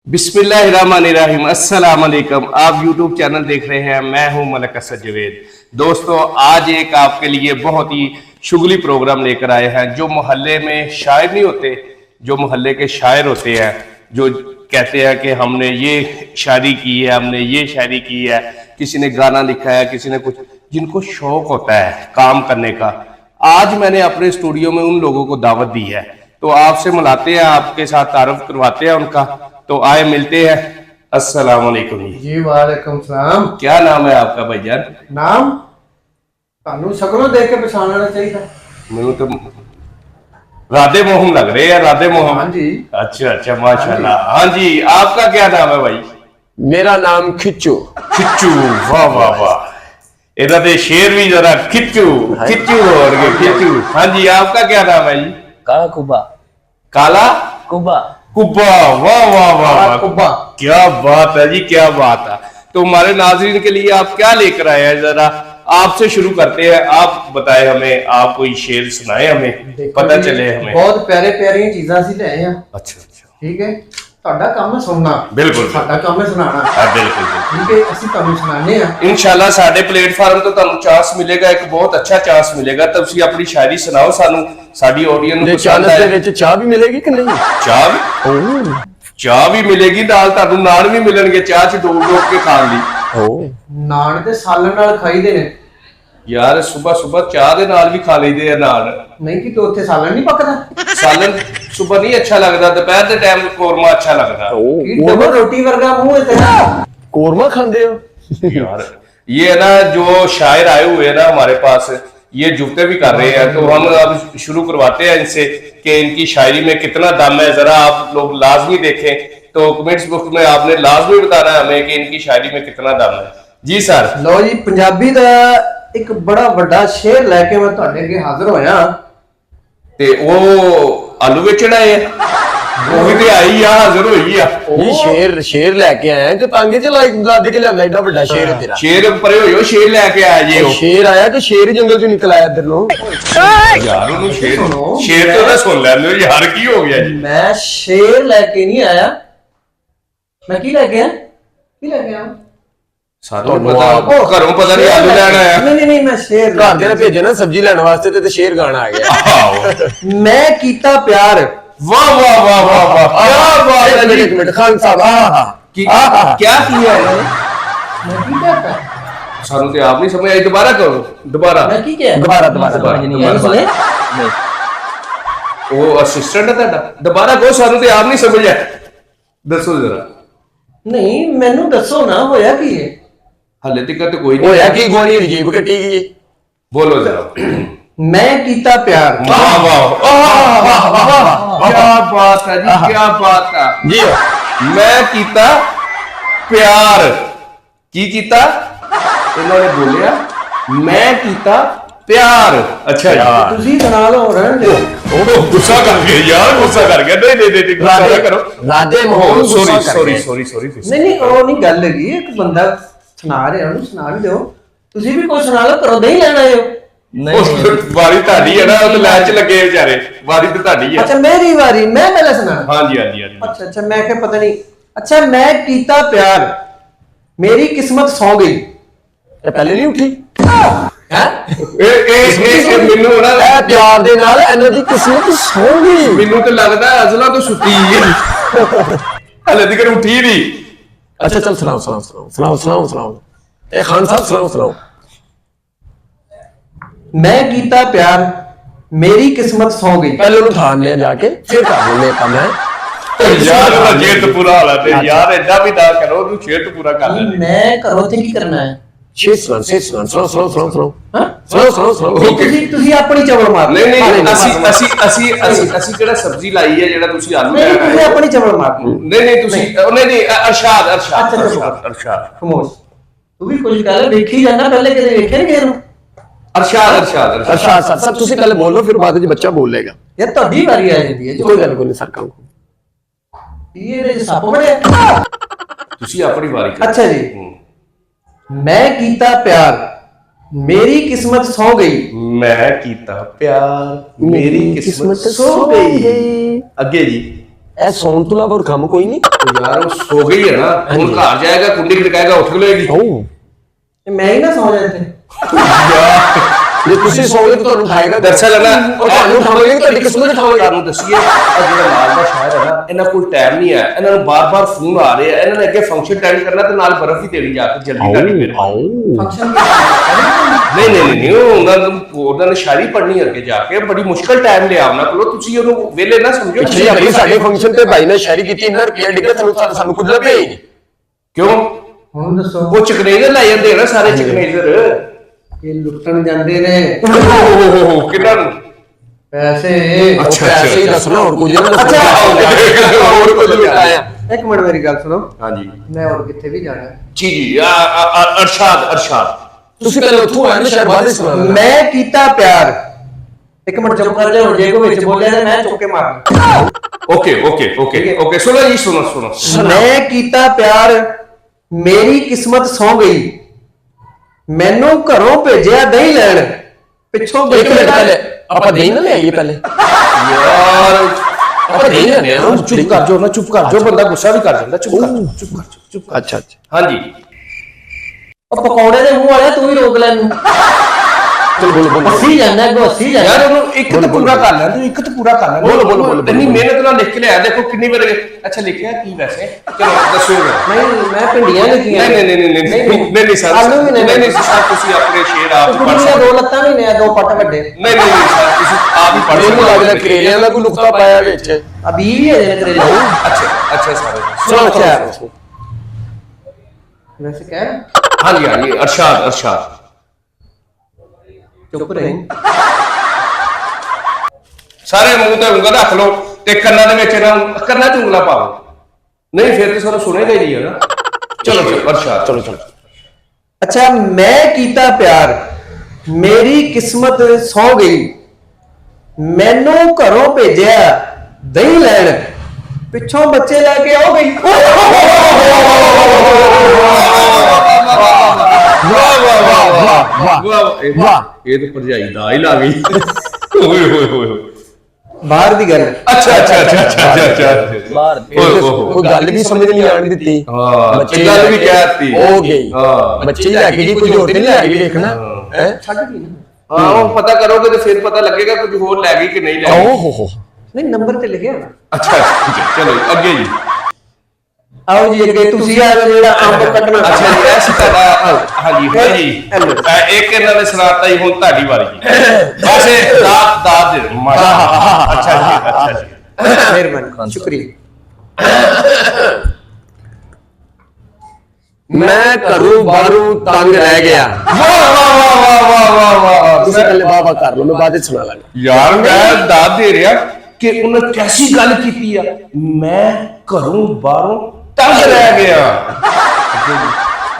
बिस्मिल्लाहिर्रहमानिर्रहीम अस्सलाम वालेकुम। आप यूट्यूब चैनल देख रहे हैं, मैं हूं मलिक असद जवेद। दोस्तों, आज एक आपके लिए बहुत ही शुगली प्रोग्राम लेकर आए हैं। जो मोहल्ले में शायर नहीं होते, जो मोहल्ले के शायर होते हैं, जो कहते हैं कि हमने ये शायरी की है, हमने ये शायरी की है, किसी ने गाना लिखा है, किसी ने कुछ, जिनको शौक होता है काम करने का। आज मैंने अपने स्टूडियो में उन लोगों को दावत दी है, तो आपसे मिलाते हैं, आपके साथ तारुफ करवाते हैं उनका। तो आए मिलते हैं। अस्सलाम वालेकुम जी वालेकुम सलाम। क्या नाम है आपका भाईजान? नाम ਤੁਹਾਨੂੰ ਸ਼ਕਲੋਂ देख के पहचानना चाहिए। मैनू तो राधे मोहन लग रहे हैं, राधे मोहन। हाँ जी। अच्छा अच्छा, माशाल्लाह। हाँ जी, आपका क्या नाम है भाई? मेरा नाम खिच्चू। खिच्चू, वाह वाह वाह। इधर दे शेर भी जरा खिच्चू खिच्चू और खिच्चू। हाँ जी, आपका क्या नाम है जी? काला कुब्बा। काला कुब्बा। कुब्बा, वाह वाह वाह वाह। कुब्बा। क्या बात है जी, क्या बात है। तो हमारे नाजरीन के लिए आप क्या लेकर आए हैं, जरा आपसे शुरू करते हैं। आप बताएं हमें, आप कोई शेर सुनाए हमें, पता चले हमें। बहुत प्यारे प्यारियां चीज़ां सी ले आए हैं। अच्छा अच्छा, ठीक है, ਤੁਹਾਡਾ ਕੰਮ ਹੈ ਸੁਣਨਾ। ਬਿਲਕੁਲ। ਸਾਡਾ ਕੰਮ ਹੈ ਸੁਣਾਉਣਾ। हाँ, बिल्कुल बिल्कुल। ठीक है, ਅਸੀਂ ਤੁਹਾਨੂੰ ਸੁਣਾਉਂਦੇ ਆ। इंशाल्लाह साडे प्लेटफार्म तो ਤੁਹਾਨੂੰ ਚਾਂਸ ਮਿਲੇਗਾ, ਇੱਕ ਬਹੁਤ ਅੱਛਾ ਚਾਂਸ ਮਿਲੇਗਾ। ਤੁਸੀਂ ਆਪਣੀ ਸ਼ਾਇਰੀ ਸੁਣਾਓ ਸਾਨੂੰ, ਸਾਡੀ ਆਡੀਅנस ਨੂੰ ਜੇ ਪਸੰਦ ਚਾਨਸ ਦੇ ਆਏ। ਵਿੱਚ ਚਾਹ ਵੀ ਮਿਲੇਗੀ ਕਿ ਨਹੀਂ? ਚਾਹ ਵੀ ਮਿਲੇਗੀ, ਨਾਲ ਤੁਹਾਨੂੰ ਨਾਨ ਵੀ ਮਿਲਣਗੇ, ਚਾਹ ਚ ਡੋਬ ਡੋਬ ਕੇ ਖਾਣ ਲਈ। ਨਾਨ ਤੇ ਸਾਲਣ ਨਾਲ ਖਾਈਦੇ ਨੇ। ਯਾਰ ਸਵੇਰ ਸਵੇਰ ਚਾਹ ਦੇ ਨਾਲ ਵੀ ਖਾ ਲਈਦੇ ਆ ਨਾਨ। ਨਹੀਂ ਕਿ ਤੋ ਉੱਥੇ ਸਾਲਣ ਨਹੀਂ ਪੱਕਦਾ। ਸਾਲਨ ਸੁਬह नहीं अच्छा लगता, दोपहर के टाइम कोरमा अच्छा लगता। ਕੀ ਡਬਲ ਰੋਟੀ ਵਰਗਾ ਮੂੰਹ ਹੈ ਤੇਰਾ। कोरमा खाते हो? यार ये है ना, जो शायर आए हुए हैं ना हमारे पास, ये जुगते भी कर रहे हैं, तो हम अब शुरू करवाते हैं इनसे कि इनकी शायरी में कितना दम है। जरा आप लोग लाजमी देखें, तो कमेंट्स बॉक्स में आपने लाजमी बताना है हमें कि इनकी शायरी में कितना दम है। जी सर। ਲਓ ਜੀ, ਪੰਜਾਬੀ ਦਾ ਇੱਕ ਬੜਾ ਵੱਡਾ ਸ਼ੇਰ ਲੈ ਕੇ ਮੈਂ ਤੁਹਾਡੇ ਅੱਗੇ ਹਾਜ਼ਰ ਹੋਇਆ। ਤੇ ਉਹ ਆਲੂ ਵੇਚਣ ਆਏ ਆ, ਉਹ ਵੀ ਤੇ ਆਈ ਆ, ਹਾਜ਼ਰ ਹੋਈ ਆ। ये शेर लेके आए हैं कि तांगे च लाद के लिया एडा बड़ा शेर है तेरा। शेर परे होइयो, शेर लेके आया जी। ਉਹ शेर आया कि शेर जंगल चो निकल आया इधर नो। ਯਾਰ ਉਹਨੂੰ ਸ਼ੇਰ ਤੋਂ ਤਾਂ ਸੁਣ ਲੈਂਦੇ ਹੋ ਯਾਰ, ਕੀ ਹੋ ਗਿਆ ਜੀ? ਮੈਂ ਸ਼ੇਰ ਲੈ ਕੇ ਨਹੀਂ ਆਇਆ। ਮੈਂ ਕੀ ਲੈ ਕੇ ਆਇਆ? ਕੀ ਲੈ ਕੇ ਆਇਆ? ਸਾਨੂੰ ਪਤਾ, ਘਰੋਂ ਪਤਾ ਨਹੀਂ ਆਲੂ ਲੈਣ ਆਇਆ। ਨਹੀਂ ਮੈਂ ਸ਼ੇਰ घर दे भेजे ना सब्जी लेने वास्ते ते शेर गाना आ गया। ਆਹੋ, ਮੈਂ ਕੀਤਾ ਪਿਆਰ। ਵਾਹ ਵਾਹ ਵਾਹ वाह वाह, क्या बात है जी। एक मिनट खान साहब क्या किया है? ਮੈਂ ਕੀ ਕਰਤਾ? ਸਾਨੂੰ ਤੇ ਆਪ ਨਹੀਂ ਸਮਝ ਆਈ, ਦੁਬਾਰਾ ਕਰੋ, ਦੁਬਾਰਾ। ਮੈਂ ਕੀ ਕਿਹਾ? दोबारा ਸੁਣੇ? ਉਹ ਅਸਿਸਟੈਂਟ ਹੈ ਤੁਹਾਡਾ, ਦੁਬਾਰਾ ਕਹੋ, ਸਾਨੂੰ ਤੇ ਆਪ ਨਹੀਂ ਸਮਝ ਆਇਆ। ਦੱਸੋ ਜਰਾ। ਨਹੀਂ ਮੈਨੂੰ ਦੱਸੋ ਨਾ, ਹੋਇਆ ਕੀ ਹੈ? ਹਲੇ ਤੱਕ ਤੇ ਕੋਈ होया ਨਹੀਂ। की गोली जीप कटी गई। ਬੋਲੋ ਜਰਾ। ਮੈਂ ਕੀਤਾ ਪਿਆਰ। वाह वाह वाह, क्या बात है जी, क्या बात है जी मैं कीता प्यार। की कीता? इन्होंने बोलिया मैं कीता प्यार। अच्छा जी, ਤੁਸੀਂ ਸੁਣਾ ਲਓ, ਰਹਿਣ ਦਿਓ। ओ गुस्सा कर गया यार, गुस्सा कर गया। नहीं नहीं नहीं, गुस्सा ना करो। राधे मोहन सॉरी गुस्सा कर सॉरी गए। Sorry sorry. ਨਹੀਂ ਨਹੀਂ, ਉਹ ਨਹੀਂ ਗੱਲ ਹੈਗੀ। ਇੱਕ ਬੰਦਾ ਸੁਣਾ ਰਿਹਾ, ਉਹਨੂੰ ਸੁਣਾ ਵੀ ਦਿਓ। ਤੁਸੀਂ ਵੀ ਕੁਝ ਸੁਣਾ ਲਓ, ਕਰੋ ਨਹੀਂ ਲੈਣਾ ਆਇਓ। ਵਾਰੀ ਤੁਹਾਡੀ ਹੈ ਨਾ, ਉਹ ਲੈਚ ਚ ਲੱਗੇ ਵਿਚਾਰੇ। ਵਾਰੀ ਤੇ ਤੁਹਾਡੀ ਹੈ। ਅੱਛਾ ਮੇਰੀ ਵਾਰੀ, ਮੈਂ ਪਹਿਲਾਂ ਸੁਣਾ। ਹਾਂਜੀ ਹਾਂਜੀ ਹਾਂਜੀ। ਅੱਛਾ ਅੱਛਾ, ਮੈਂ ਕਿਹਾ ਪਤਾ ਨਹੀਂ। ਅੱਛਾ, ਮੈਂ ਕੀਤਾ ਪਿਆਰ, ਮੇਰੀ ਕਿਸਮਤ ਸੌ ਗਈ। ये पहले नहीं उठी है? ਇਹ ਮੈਨੂੰ ਨਾ, ए प्यार दे नाल इन्हां दी किस्मत सो गई। ਮੈਨੂੰ ਤੇ ਲੱਗਦਾ ਅਜ਼ਲਾ ਤੋਂ ਸੁੱਤੀ ਹੈ, ਹਲੇ ਤੱਕ ਉੱਠੀ ਨਹੀਂ। अच्छा चल सुनाओ सुनाओ सुनाओ सुनाओ सुनाओ सुनाओ। ए खान साहब सुनाओ सुनाओ। मैं कीता प्यार, मेरी किस्मत सौ गई। पहले उन्हें ठान लिया जाके फिर कर लेने का मैं। ਯਾਰ ਉਹਦਾ ਜੇਤ ਪੂਰਾ ਹਾਲਾ ਤੇ ਯਾਰ ਐਡਾ ਵੀ ਨਾ ਕਰੋ, ਉਹਨੂੰ ਜੇਤ ਪੂਰਾ ਕਰ ਲੈ। मैं करो थे की करना है? शेर सुनाओ सुनाओ सुनाओ सुनाओ सुनाओ हाँ? सुनाओ सुनाओ सुनाओ। ਤੁਸੀਂ ਆਪਣੀ ਚਵਲ ਮਾਰ। ਨਹੀਂ ਨਹੀਂ, ਨਹੀਂ, ਅਸੀਂ ਕਿਹੜਾ ਸਬਜ਼ੀ ਲਾਈ ਹੈ ਜਿਹੜਾ ਤੁਸੀਂ ਆਲੂ ਨਹੀਂ, ਲੈਣਾ ਤੁਸੀਂ ਹੈ? ਆਪਣੀ ਚਵਲ ਮਾਰ। ਨਹੀਂ ਨਹੀਂ, ਤੁਸੀਂ ਨਹੀਂ ਨਹੀਂ, ਅਰਸ਼ਾਦ ਅਰਸ਼ਾਦ ਅੱਛਾ, ਅੱਛਾ। ਅਰਸ਼ਾਦ ਖਮੋਸ਼, ਤੂੰ ਵੀ ਕੁਝ ਗੱਲ ਵੇਖੀ ਜਾਂਦਾ, ਪਹਿਲੇ ਕਦੇ ਵੇਖਿਆ ਨਹੀਂ ਕਿਸੇ ਨੂੰ। ਅਰਸ਼ਾਦ ਅਰਸ਼ਾਦ ਅਰਸ਼ਾਦ। अच्छा सर सर तुसी पहले बोलो फिर बाद में बच्चा बोल लेगा। ਯਾਰ ਤੁਹਾਡੀ ਵਾਰੀ ਆ ਜਾਂਦੀ ਹੈ। कोई गल कोई नहीं सर कहूं। ਇਹਦੇ ਚ ਸੱਪ ਵੜਿਆ। ਤੁਸੀਂ ਆਪਣੀ ਵਾਰੀ ਕਰੋ। ਅੱਛਾ ਜੀ। मैं कीता प्यार, मेरी किस्मत सौ गई। मैं कीता प्यार, मेरी किस्मत सो गई। ਅੱਗੇ ਜੀ। ਇਹ ਸੌਣ ਤੋਂ ਇਲਾਵਾ ਹੋਰ ਕੰਮ ਕੋਈ ਨਹੀਂ? यार वो सो गई है ना, ਹੁਣ ਘਰ ਜਾਏਗਾ ਕੁੰਡੀ ਖੜਕਾਏਗਾ ਉੱਠ ਖਲੋਏਗੀ। ਓ ਮੈਂ ਹੀ ਨਾ ਸੌ ਜਾ ਇੱਥੇ। ਜੇ ਤੁਸੀਂ ਸੌਂਗੇ ਤਾਂ ਤੁਹਾਨੂੰ ਉਠਾਏਗਾ ਦਰਅਸਲ ਨਾ ਉਹ ਤੁਹਾਨੂੰ ਉਠਾਵੇਗਾ, ਤੁਹਾਡੀ ਕਿਸਮਤ ਉਠਾਵੇਗਾ। ਤੁਹਾਨੂੰ ਦੱਸੀਏ ਇਹ ਜਿਹੜਾ ਨਾਲ ਦਾ ਸ਼ਹਿਰ ਹੈ ਨਾ, ਇਹਨਾਂ ਕੋਲ ਟਾਈਮ ਨਹੀਂ ਹੈ, ਇਹਨਾਂ ਨੂੰ ਬਾਰ-ਬਾਰ ਫੋਨ ਆ ਰਹੇ ਆ, ਇਹਨਾਂ ਨੇ ਅੱਗੇ ਫੰਕਸ਼ਨ ਅਟੈਂਡ ਕਰਨਾ ਤੇ ਨਾਲ ਬਰਫ਼ ਹੀ ਦੇਣੀ ਜਾ ਕੇ ਜਲਦੀ ਕਰ ਮੇਰੇ। ਫੰਕਸ਼ਨ ਨਹੀਂ ਉਹਨਾਂ ਨੇ ਸ਼ਾਇਰੀ ਪੜ੍ਹਨੀ ਅੱਗੇ ਜਾ ਕੇ, ਬੜੀ ਮੁਸ਼ਕਲ ਟਾਈਮ ਲਿਆ ਉਹਨਾਂ ਕੋਲੋਂ, ਤੁਸੀਂ ਉਹਨੂੰ ਵੇਲੇ ਨਾ ਸਮਝੋ। ਪਿਛਲੀ ਵਾਰੀ ਸਾਡੇ ਫੰਕਸ਼ਨ ਤੇ ਭਾਈ ਨੇ ਸ਼ਾਇਰੀ ਕੀਤੀ, ਇੰਨਾ ਰੁਪਿਆ ਡਿੱਗਾ, ਸਾਨੂੰ ਕੁਝ ਲੱਭਿਆ ਹੀ ਨਹੀਂ। ਕਿਉਂ? ਹੁਣ ਦੱਸੋ। ਉਹ ਚਕਨੇਜ਼ਰ ਲੈ ਜਾਂਦੇ ਆ ਨਾ ਸਾਰੇ ਚਕਨੇਜ਼ਰ, ਇਹ ਲੁੱਟਣ ਜਾਂਦੇ ਨੇ ਕਿੰਨਾ ਨੂੰ ਪੈਸੇ। ਅੱਛਾ ਪੈਸੇ ਹੀ ਦੱਸਣਾ, ਹੋਰ ਕੁਝ ਨਹੀਂ ਦੱਸਣਾ। ਅੱਛਾ ਹੋਰ ਕੁਝ ਲੁਟਾਇਆ। ਇੱਕ ਮਿੰਟ ਮੇਰੀ ਗੱਲ ਸੁਣੋ। ਹਾਂਜੀ ਮੈਂ ਹੋਰ ਕਿੱਥੇ ਵੀ ਜਾਣਾ ਹੈ। ਜੀ ਅਰਸ਼ਾਦ ਤੁਸੀਂ ਪਹਿਲੇ ਉੱਥੋਂ ਆਏ ਨਾ, ਸ਼ਾਇਦ ਬਾਅਦ ਵਿੱਚ ਸੁਣਾ ਦੇਣਾ। ਮੈਂ ਕੀਤਾ ਪਿਆਰ। ਇੱਕ ਮਿੰਟ ਚੁੱਪ ਕਰ ਜਾ, ਹੁਣ ਜੇ ਕੋਈ ਵਿੱਚ ਬੋਲਿਆ ਤੇ ਮੈਂ ਚੁੱਕ ਕੇ ਮਾਰਨਾ। ਓਕੇ ਸੁਣੋ ਜੀ, ਸੁਣੋ। ਮੈਂ ਕੀਤਾ ਪਿਆਰ, ਮੇਰੀ ਕਿਸਮਤ ਸੌ ਗਈ, ਮੈਨੂੰ ਘਰੋਂ ਭੇਜਿਆ ਦਹੀਂ ਲੈਣ, ਪਿੱਛੋਂ ਇੱਕ ਮਿੰਟ ਪਹਿਲੇ ਆਪਾਂ ਦੇਈ ਨਾ ਲਿਆਈਏ ਪਹਿਲੇ। ਯਾਰ ਆਪਾਂ ਦੇਈ ਲੈਣੇ ਆ। ਚੁੱਪ ਕਰ ਜੋ ਨਾ, ਚੁੱਪ ਕਰ ਜੋ, ਬੰਦਾ ਗੁੱਸਾ ਵੀ ਕਰ ਜਾਂਦਾ। ਚੁੱਪ ਕਰ। ਅੱਛਾ ਹਾਂਜੀ ਉਹ ਪਕੌੜੇ ਦੇ ਮੂੰਹ ਵਾਲਿਆ, ਤੂੰ ਵੀ ਰੋਕ ਲੈ ਨੂੰ। ਚਲ ਬੋਲੋ ਹੱਸੀ ਜਾਂਦਾ ਅੱਗੋਂ, ਹੱਸੀ ਜਾਂਦਾ। ਯਾਰ ਉਹਨੂੰ ਇੱਕ ਤਾਂ ਪੂਰਾ ਕਰ ਲੈ, ਤੂੰ ਇੱਕ ਤਾਂ ਪੂਰਾ ਕਰ ਲੈ। ਬੋਲੋ ਇੰਨੀ ਮਿਹਨਤ ਨਾਲ ਲਿਖ ਕੇ ਲਿਆ, ਦੇਖੋ ਕਿੰਨੀ ਵਾਰ। ਅੱਛਾ ਲਿਖਿਆ ਕੀ ਵੈਸੇ? ਚਲੋ ਦੱਸੋ। ਨਹੀਂ ਮੈਂ ਭਿੰਡੀਆਂ ਲਿਖੀਆਂ। ਨਹੀਂ ਸਰ, ਆਲੂ ਵੀ ਨਹੀਂ ਸਰ, ਤੁਸੀਂ ਆਪਣੇ ਸ਼ੇਰ ਆਪ ਪੜ੍ਹ ਕੁੜੀਆਂ ਸਕਦੇ। ਦੋ ਲੱਤਾਂ ਵੀ ਨੇ, ਦੋ ਪੱਟ ਵੱਡੇ। ਨਹੀਂ ਸਰ, ਤੁਸੀਂ ਆਪ ਹੀ ਪੜ੍ਹ ਮੈਨੂੰ ਲੱਗਦਾ ਸਕਦੇ। ਕਰੇਲਿਆਂ ਦਾ ਕੋਈ ਨੁਕਤਾ ਪਾਇਆ ਵਿੱਚ। ਅਬੀ ਵੀ ਹੈ ਜਿਹੜੇ ਕਰੇਲੇ। ਅੱਛਾ ਸਾਰੇ ਸੁਣੋ ਅੱਛਾ ਵੈਸੇ ਕਹਿ ਹਾਂਜੀ ਅਰਸ਼ਾਦ ਚੁੱਪ ਰਹੀ। ਸਾਰੇ ਮੂੰਹ ਤੇ ਉਂਗਲ ਰੱਖ ਲਓ ਤੇ ਕੰਨਾਂ ਦੇ ਵਿੱਚ ਨਾ ਕੰਨਾਂ 'ਚ ਉਂਗਲਾਂ ਪਾਓ, ਨਹੀਂ ਫਿਰ ਤੇ ਸਾਨੂੰ ਸੁਣੇਗਾ ਹੀ ਨਹੀਂ ਹੈ ਨਾ। ਚਲੋ ਅਰਸ਼ਾਦ ਚਲੋ ਅੱਛਾ, ਮੈਂ ਕੀਤਾ ਪਿਆਰ, ਮੇਰੀ ਕਿਸਮਤ ਸੌ ਗਈ, ਮੈਨੂੰ ਘਰੋਂ ਭੇਜਿਆ ਦਹੀਂ ਲੈਣ, ਪਿੱਛੋਂ ਬੱਚੇ ਲੈ ਕੇ ਆਓ ਗਈ। ਵਾਹ ਇਹ ਤਾਂ ਭਰਜਾਈ ਦਾ ਹੀ ਲਾ ਗਈ। ਓਏ ਬਾਹਰ ਦੀ ਗੱਲ। ਅੱਛਾ ਬਾਹਰ ਕੋਈ ਗੱਲ ਵੀ ਸਮਝ ਨਹੀਂ ਆਣ ਦਿੱਤੀ। ਬੱਚੇ ਗੱਲ ਵੀ ਕਹਿਤੀ ਹੋ ਗਈ। ਬੱਚੇ ਲੈ ਕੇ ਜੀ ਕੋਈ ਹੋਰ ਨਹੀਂ ਲੈ ਕੇ ਦੇਖਣਾ ਹੈ। ਛੱਡ ਗਈ। ਹਾਂ ਉਹ ਪਤਾ ਕਰੋਗੇ ਤੇ ਫਿਰ ਪਤਾ ਲੱਗੇਗਾ ਕੁਝ ਹੋਰ ਲੈ ਗਈ ਕਿ ਨਹੀਂ ਲੈ ਗਈ। ਓਹ ਹੋ ਨਹੀਂ ਨੰਬਰ ਤੇ ਲਿਖਿਆ। ਅੱਛਾ ਚਲੋ ਅੱਗੇ ਜੀ। ਆਓ ਜੀ ਅੱਗੇ ਤੁਸੀਂ ਆ ਜਿਹੜਾ ਅੰਬ ਕੱਟਣਾ। ਅੱਛਾ ਜੀ ਐਸ ਤੁਹਾਡਾ ਹਾਂਜੀ ਇੱਕ ਇਹਨਾਂ ਨੇ ਸੁਣਾਤਾ ਜੀ, ਹੁਣ ਤੁਹਾਡੀ ਵਾਰੀ ਜੀ। ਬਸ ਇਹ ਦਾਦ ਦੇ ਮਾਸ਼ਾਅੱਲਾ। ਅੱਛਾ ਜੀ ਮਿਹਰਬਾਨੀ ਸ਼ੁਕਰੀਆ। ਮੈਂ ਘਰੋਂ ਬਾਹਰੋਂ ਤੰਗ ਰਹਿ ਗਿਆ। ਵਾਹ ਤੁਸੀਂ ਪਹਿਲੇ ਵਾਹ ਕਰ ਲਓ, ਮੈਂ ਬਾਅਦ ਵਿੱਚ ਸੁਣਾ ਲਾਂਗਾ। ਯਾਰ ਮੈਂ ਦਾਦ ਦੇ ਰਿਹਾ ਕਿ ਉਹਨੇ ਕੈਸੀ ਗੱਲ ਕੀਤੀ ਆ, ਮੈਂ ਘਰੋਂ ਬਾਹਰੋਂ ਤੰਗ ਰਹਿ ਗਿਆ।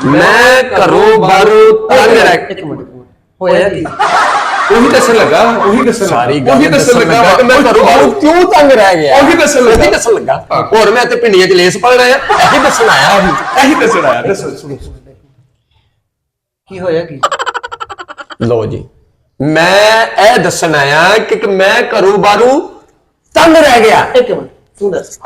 ਮੈਂ ਘਰੋਂ ਬਾਹਰੋਂ ਤੰਗ ਰਹਿ ਗਿਆ। ਇੱਕ ਮਿੰਟ ਹੋਇਆ ਕੀ? ਉਹੀ ਦੱਸਣ ਲੱਗਾ ਸਾਰੀ ਗੱਲ ਦੱਸਣ ਲੱਗਾ ਕਿ ਮੈਂ ਘਰੋਂ ਬਾਹਰੋਂ ਕਿਉਂ ਤੰਗ ਰਹਿ ਗਿਆ। ਉਹੀ ਦੱਸਣ ਲੱਗਾ। ਹੋਰ ਮੈਂ ਤੇ ਪਿੰਡੀਆਂ 'ਚ ਲੇਸ ਪਾਣ ਆਇਆ, ਇਹੀ ਦੱਸਣ ਆਇਆ। ਇਹੀ ਦੱਸਣ ਆਇਆ। ਦੱਸੋ ਸੁਣੋ ਕੀ ਹੋਇਆ ਕੀ? ਲੋ ਜੀ, ਮੈਂ ਇਹ ਦੱਸਣ ਆਇਆ ਕਿ ਮੈਂ ਘਰੋਂ ਬਾਹਰੋਂ ਤੰਗ ਰਹਿ ਗਿਆ। ਇੱਕ ਮਿੰਟ ਤੂੰ ਦੱਸ।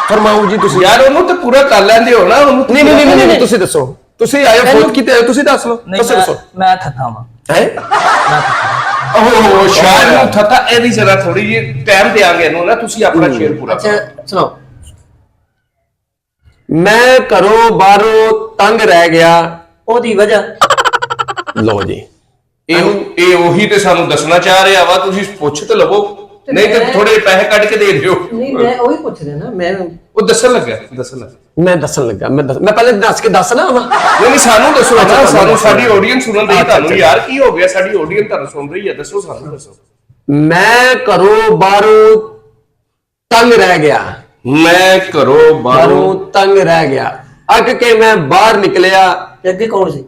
ਫਰਮਾਓ ਜੀ ਤੁਸੀਂ। ਯਾਰ ਉਹਨੂੰ ਤੇ ਪੂਰਾ ਕਰ ਲੈਂਦੇ ਹੋ ਨਾ ਉਹਨੂੰ। ਨਹੀਂ ਤੁਸੀਂ ਦੱਸੋ। ਤੁਸੀਂ ਆਏ ਫੋਨ ਕੀਤੇ ਆਏ, ਤੁਸੀਂ ਦੱਸ ਲਓ। ਦੱਸੋ ਮੈਂ ਥੱਕਾ ਵਾਂ। ਹੈ ਓਹ ਸ਼ਾਇਦ ਨੂੰ ਥਤਾ ਇਹਦੀ ਜਰਾ ਥੋੜੀ ਜਿਹੀ ਟਾਈਮ ਦੇਾਂਗੇ ਇਹਨੂੰ ਨਾ, ਤੁਸੀਂ ਆਪਣਾ ਸ਼ੇਰ ਪੂਰਾ ਅੱਛਾ ਸੁਣੋ। ਮੈਂ ਘਰੋਂ ਬਾਹਰੋਂ ਤੰਗ ਰਹਿ ਗਿਆ। ਉਹਦੀ ਵਜ੍ਹਾ ਲੋ ਜੀ, ਇਹ ਉਹੀ ਤੇ ਸਾਨੂੰ ਦੱਸਣਾ ਚਾਹ ਰਿਹਾ ਵਾ, ਤੁਸੀਂ ਪੁੱਛ ਤੇ ਲਵੋ, ਨਹੀਂ ਤੇ ਥੋੜੇ ਪੈਸੇ ਕੱਢ ਕੇ ਦੇ ਦਿਓ। ਨਹੀਂ ਮੈਂ ਉਹੀ ਪੁੱਛ ਰਿਹਾ ਨਾ। ਮੈਂ ਉਹ ਦੱਸਣ ਲੱਗਾ ਮੈਂ ਦੱਸਣ ਲੱਗਾ। ਮੈਂ ਪਹਿਲੇ ਦੱਸ ਕੇ ਦੱਸਣਾ ਵਾ। ਨਹੀਂ ਸਾਨੂੰ ਦੱਸੋ ਨਾ, ਸਾਨੂੰ ਸਾਡੀ ਆਡੀਅנס ਸੁਣਨ ਰਹੀ ਤੁਹਾਨੂੰ। ਯਾਰ ਕੀ ਹੋ ਗਿਆ, ਸਾਡੀ ਆਡੀਅנס ਤੁਹਾਨੂੰ ਸੁਣ ਰਹੀ ਹੈ, ਦੱਸੋ ਸਾਨੂੰ ਦੱਸੋ। ਮੈਂ ਘਰੋਂ ਬਾਹਰੋਂ ਤੰਗ ਰਹਿ ਗਿਆ। ਮੈਂ ਘਰੋਂ ਬਾਹਰੋਂ ਤੰਗ ਰਹਿ ਗਿਆ, ਅੱਕ ਕੇ ਮੈਂ ਬਾਹਰ ਨਿਕਲਿਆ। ਅੱਗੇ ਕੌਣ ਸੀ?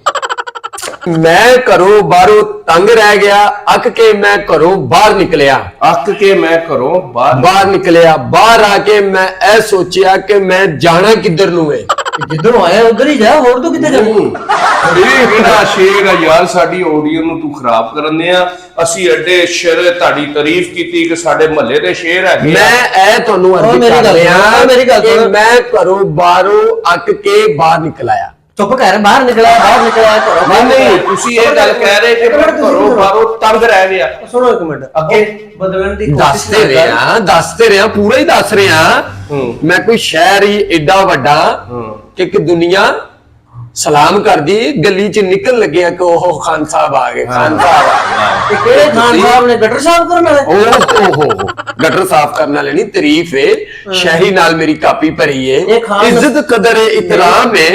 ਮੈਂ ਘਰੋਂ ਬਾਹਰੋਂ ਤੰਗ ਰਹਿ ਗਿਆ, ਅੱਕ ਕੇ ਮੈਂ ਘਰੋਂ ਬਾਹਰ ਨਿਕਲਿਆ। ਬਾਹਰ ਨਿਕਲਿਆ। ਬਾਹਰ ਆ ਕੇ ਮੈਂ ਇਹ ਸੋਚਿਆ ਕਿ ਮੈਂ ਜਾਣਾ ਕਿੱਧਰ ਨੂੰ ਹੈ। ਜਿੱਧਰੋਂ ਆਇਆ ਉਧਰ ਹੀ ਜਾ, ਹੋਰ ਤੂੰ ਕਿੱਥੇ ਜਾਵੇਂ? ਇਹ ਕਿਹੜਾ ਸ਼ੇਰ ਆ ਯਾਰ, ਸਾਡੀ ਆਡੀਓ ਨੂੰ ਤੂੰ ਖਰਾਬ ਕਰਨੇ ਆ। ਅਸੀਂ ਐਡੇ ਸ਼ੇਰ ਤੁਹਾਡੀ ਤਾਰੀਫ ਕੀਤੀ ਕਿ ਸਾਡੇ ਮਹੱਲੇ ਦੇ ਸ਼ੇਰ ਹੈਗੇ ਆ। ਮੈਂ ਇਹ ਤੁਹਾਨੂੰ ਅਰਜ਼ ਮੇਰੀ ਕਰ ਗੱਲ ਰਿਹਾ ਸੁਣ, ਮੇਰੀ ਗੱਲ ਕਿ ਸੁਣ। ਮੈਂ ਘਰੋਂ ਬਾਹਰੋਂ ਅੱਕ ਕੇ ਬਾਹਰ ਨਿਕਲ ਆਇਆ। ਚੁੱਪ ਕਰ, ਬਾਹਰ ਨਿਕਲਿਆ ਘਰੋਂ ਨਹੀਂ ਨਹੀਂ, ਤੁਸੀਂ ਇਹ ਗੱਲ ਕਹਿ ਰਹੇ ਕਿ ਮੈਂ ਘਰੋਂ ਬਾਹਰੋਂ ਤੰਗ ਰਹਿ ਗਿਆ। ਸੁਣੋ ਇੱਕ ਮਿੰਟ, ਅੱਗੇ ਬਦਲਣ ਦੀ ਦੱਸਦੇ ਰਿਹਾ ਪੂਰਾ ਹੀ ਦੱਸ ਰਿਹਾ। ਮੈਂ ਕੋਈ ਸ਼ਹਿਰ ਹੀ ਏਡਾ ਵੱਡਾ ਕਿ ਦੁਨੀਆ ਸਲਾਮ ਕਰਦੀ, ਗਲੀ ਚ ਨਿਕਲ ਲੱਗਿਆ ਕਿ ਉਹ ਖਾਨ ਸਾਹਿਬ ਆ ਗਏ, ਖਾਨ ਸਾਹਿਬ ਆ ਗਏ। ਤੇ ਕਿਹੜੇ ਖਾਨ ਸਾਹਿਬ ਨੇ ਗਟਰ ਸਾਫ਼ ਕਰਨ ਵਾਲੇ? ਓਹ ਗਟਰ ਸਾਫ਼ ਕਰਨ ਵਾਲੇ ਨਹੀਂ, ਤਾਰੀਫ ਹੈ ਸ਼ਹਿਰੀ ਨਾਲ ਮੇਰੀ ਕਾਪੀ ਭਰੀ ਹੈ, ਇਹ ਖਾਨ- ਇੱਜ਼ਤ ਕਦਰ ਹੈ, ਇਤਰਾਮ ਹੈ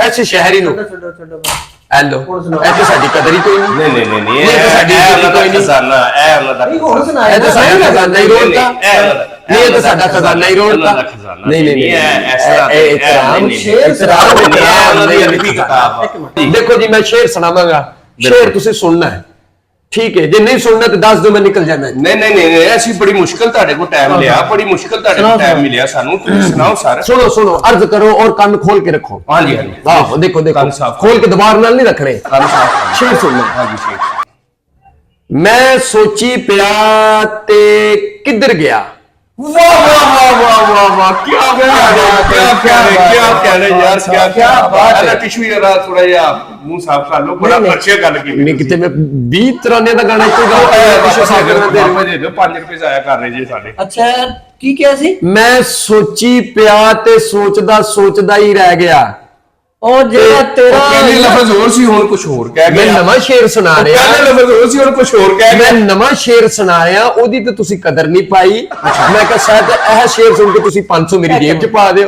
ਐਸੇ ਸ਼ਹਿਰੀ ਨੂੰ। ਛੱਡੋ ਐਲੋ ਇਹ ਤਾਂ ਸਾਡੀ ਕਦਰ ਹੀ ਕੋਈ ਨਹੀਂ। ਨਹੀਂ ਇਹ ਤਾਂ ਸਾਡੀ ਇੱਜ਼ਤ ਕੋਈ ਨਹੀਂ। ਖਜ਼ਾਨਾ, ਇਹ ਉਹਨਾਂ ਦਾ ਨਹੀਂ, ਹੋਰ ਸੁਣਾ ਇਹ ਤਾਂ ਸਾਡਾ ਖਜ਼ਾਨਾ ਹੀ ਰੋੜਦਾ। ਨਹੀਂ, ਇਹ ਤਾਂ ਸਾਡਾ ਖਜ਼ਾਨਾ ਹੀ ਰੋੜਦਾ। ਉਹਨਾਂ ਦਾ ਖਜ਼ਾਨਾ ਨਹੀਂ ਨਹੀਂ ਇਹ ਇਤਰਾਮ ਸ਼ੇਰ ਦੇਖੋ ਜੀ, ਮੈਂ ਸ਼ੇਰ ਸੁਣਾਵਾਂਗਾ, ਸ਼ੇਰ ਤੁਸੀਂ ਸੁਣਨਾ ਹੈ, ਠੀਕ ਹੈ? ਜੇ ਨਹੀਂ ਸੁਣਨਾ ਤਾਂ ਦੱਸ ਦਿਓ, ਮੈਂ ਨਿਕਲ ਜਾਣਾ। ਨਹੀਂ ਅਸੀਂ ਬੜੀ ਮੁਸ਼ਕਲ ਤੁਹਾਡੇ ਕੋਲ ਟਾਈਮ ਲਿਆ, ਬੜੀ ਮੁਸ਼ਕਲ ਤੁਹਾਡੇ ਕੋਲ ਟਾਈਮ ਮਿਲਿਆ ਸਾਨੂੰ। ਤੁਸੀਂ ਸੁਣਾਓ ਸਰ। ਸੁਣੋ अर्ज करो और कान खोल के रखो। ਹਾਂਜੀ ਆਹੋ ਦੇਖੋ ਕੰਨ ਸਾਫ਼ खोल के दबार नाल नहीं रखने। ਕੰਨ ਸਾਫ਼। शेर सुनना। ਹਾਂਜੀ ਸ਼ੇਰ। मैं सोची पिया ते किधर गया। वाह वाह वाह वाह वाह, क्या कहने यार, क्या बात है। टिशू जरा थोड़ा जिहा मुंह साफ कर लो, बड़ा अच्छी गल की। नहीं किते मैं 20 तराने का गाना कोई गा दे दो, 5 रुपए जाया कर रहे जी साडे। ਅੱਛਾ ਕੀ ਕਿਹਾ ਸੀ? मैं सोची पिया ते सोचदा ही रह गया। ਉਹ ਜਿਹੜਾ ਤੇਰਾ पहले लफ्ज और सी, हुण कुछ होर कह मैं गया। नवा शेर सुना रहा। पहले लफ्ज और सी, हुण कुछ होर कह मैं गया। नवा शेर सुना रहा, ओदी ते तुसी कदर नहीं पाई। मैं कहा शायद यह शेर सुन के तुसी 500 मेरी जेब च पा दियो।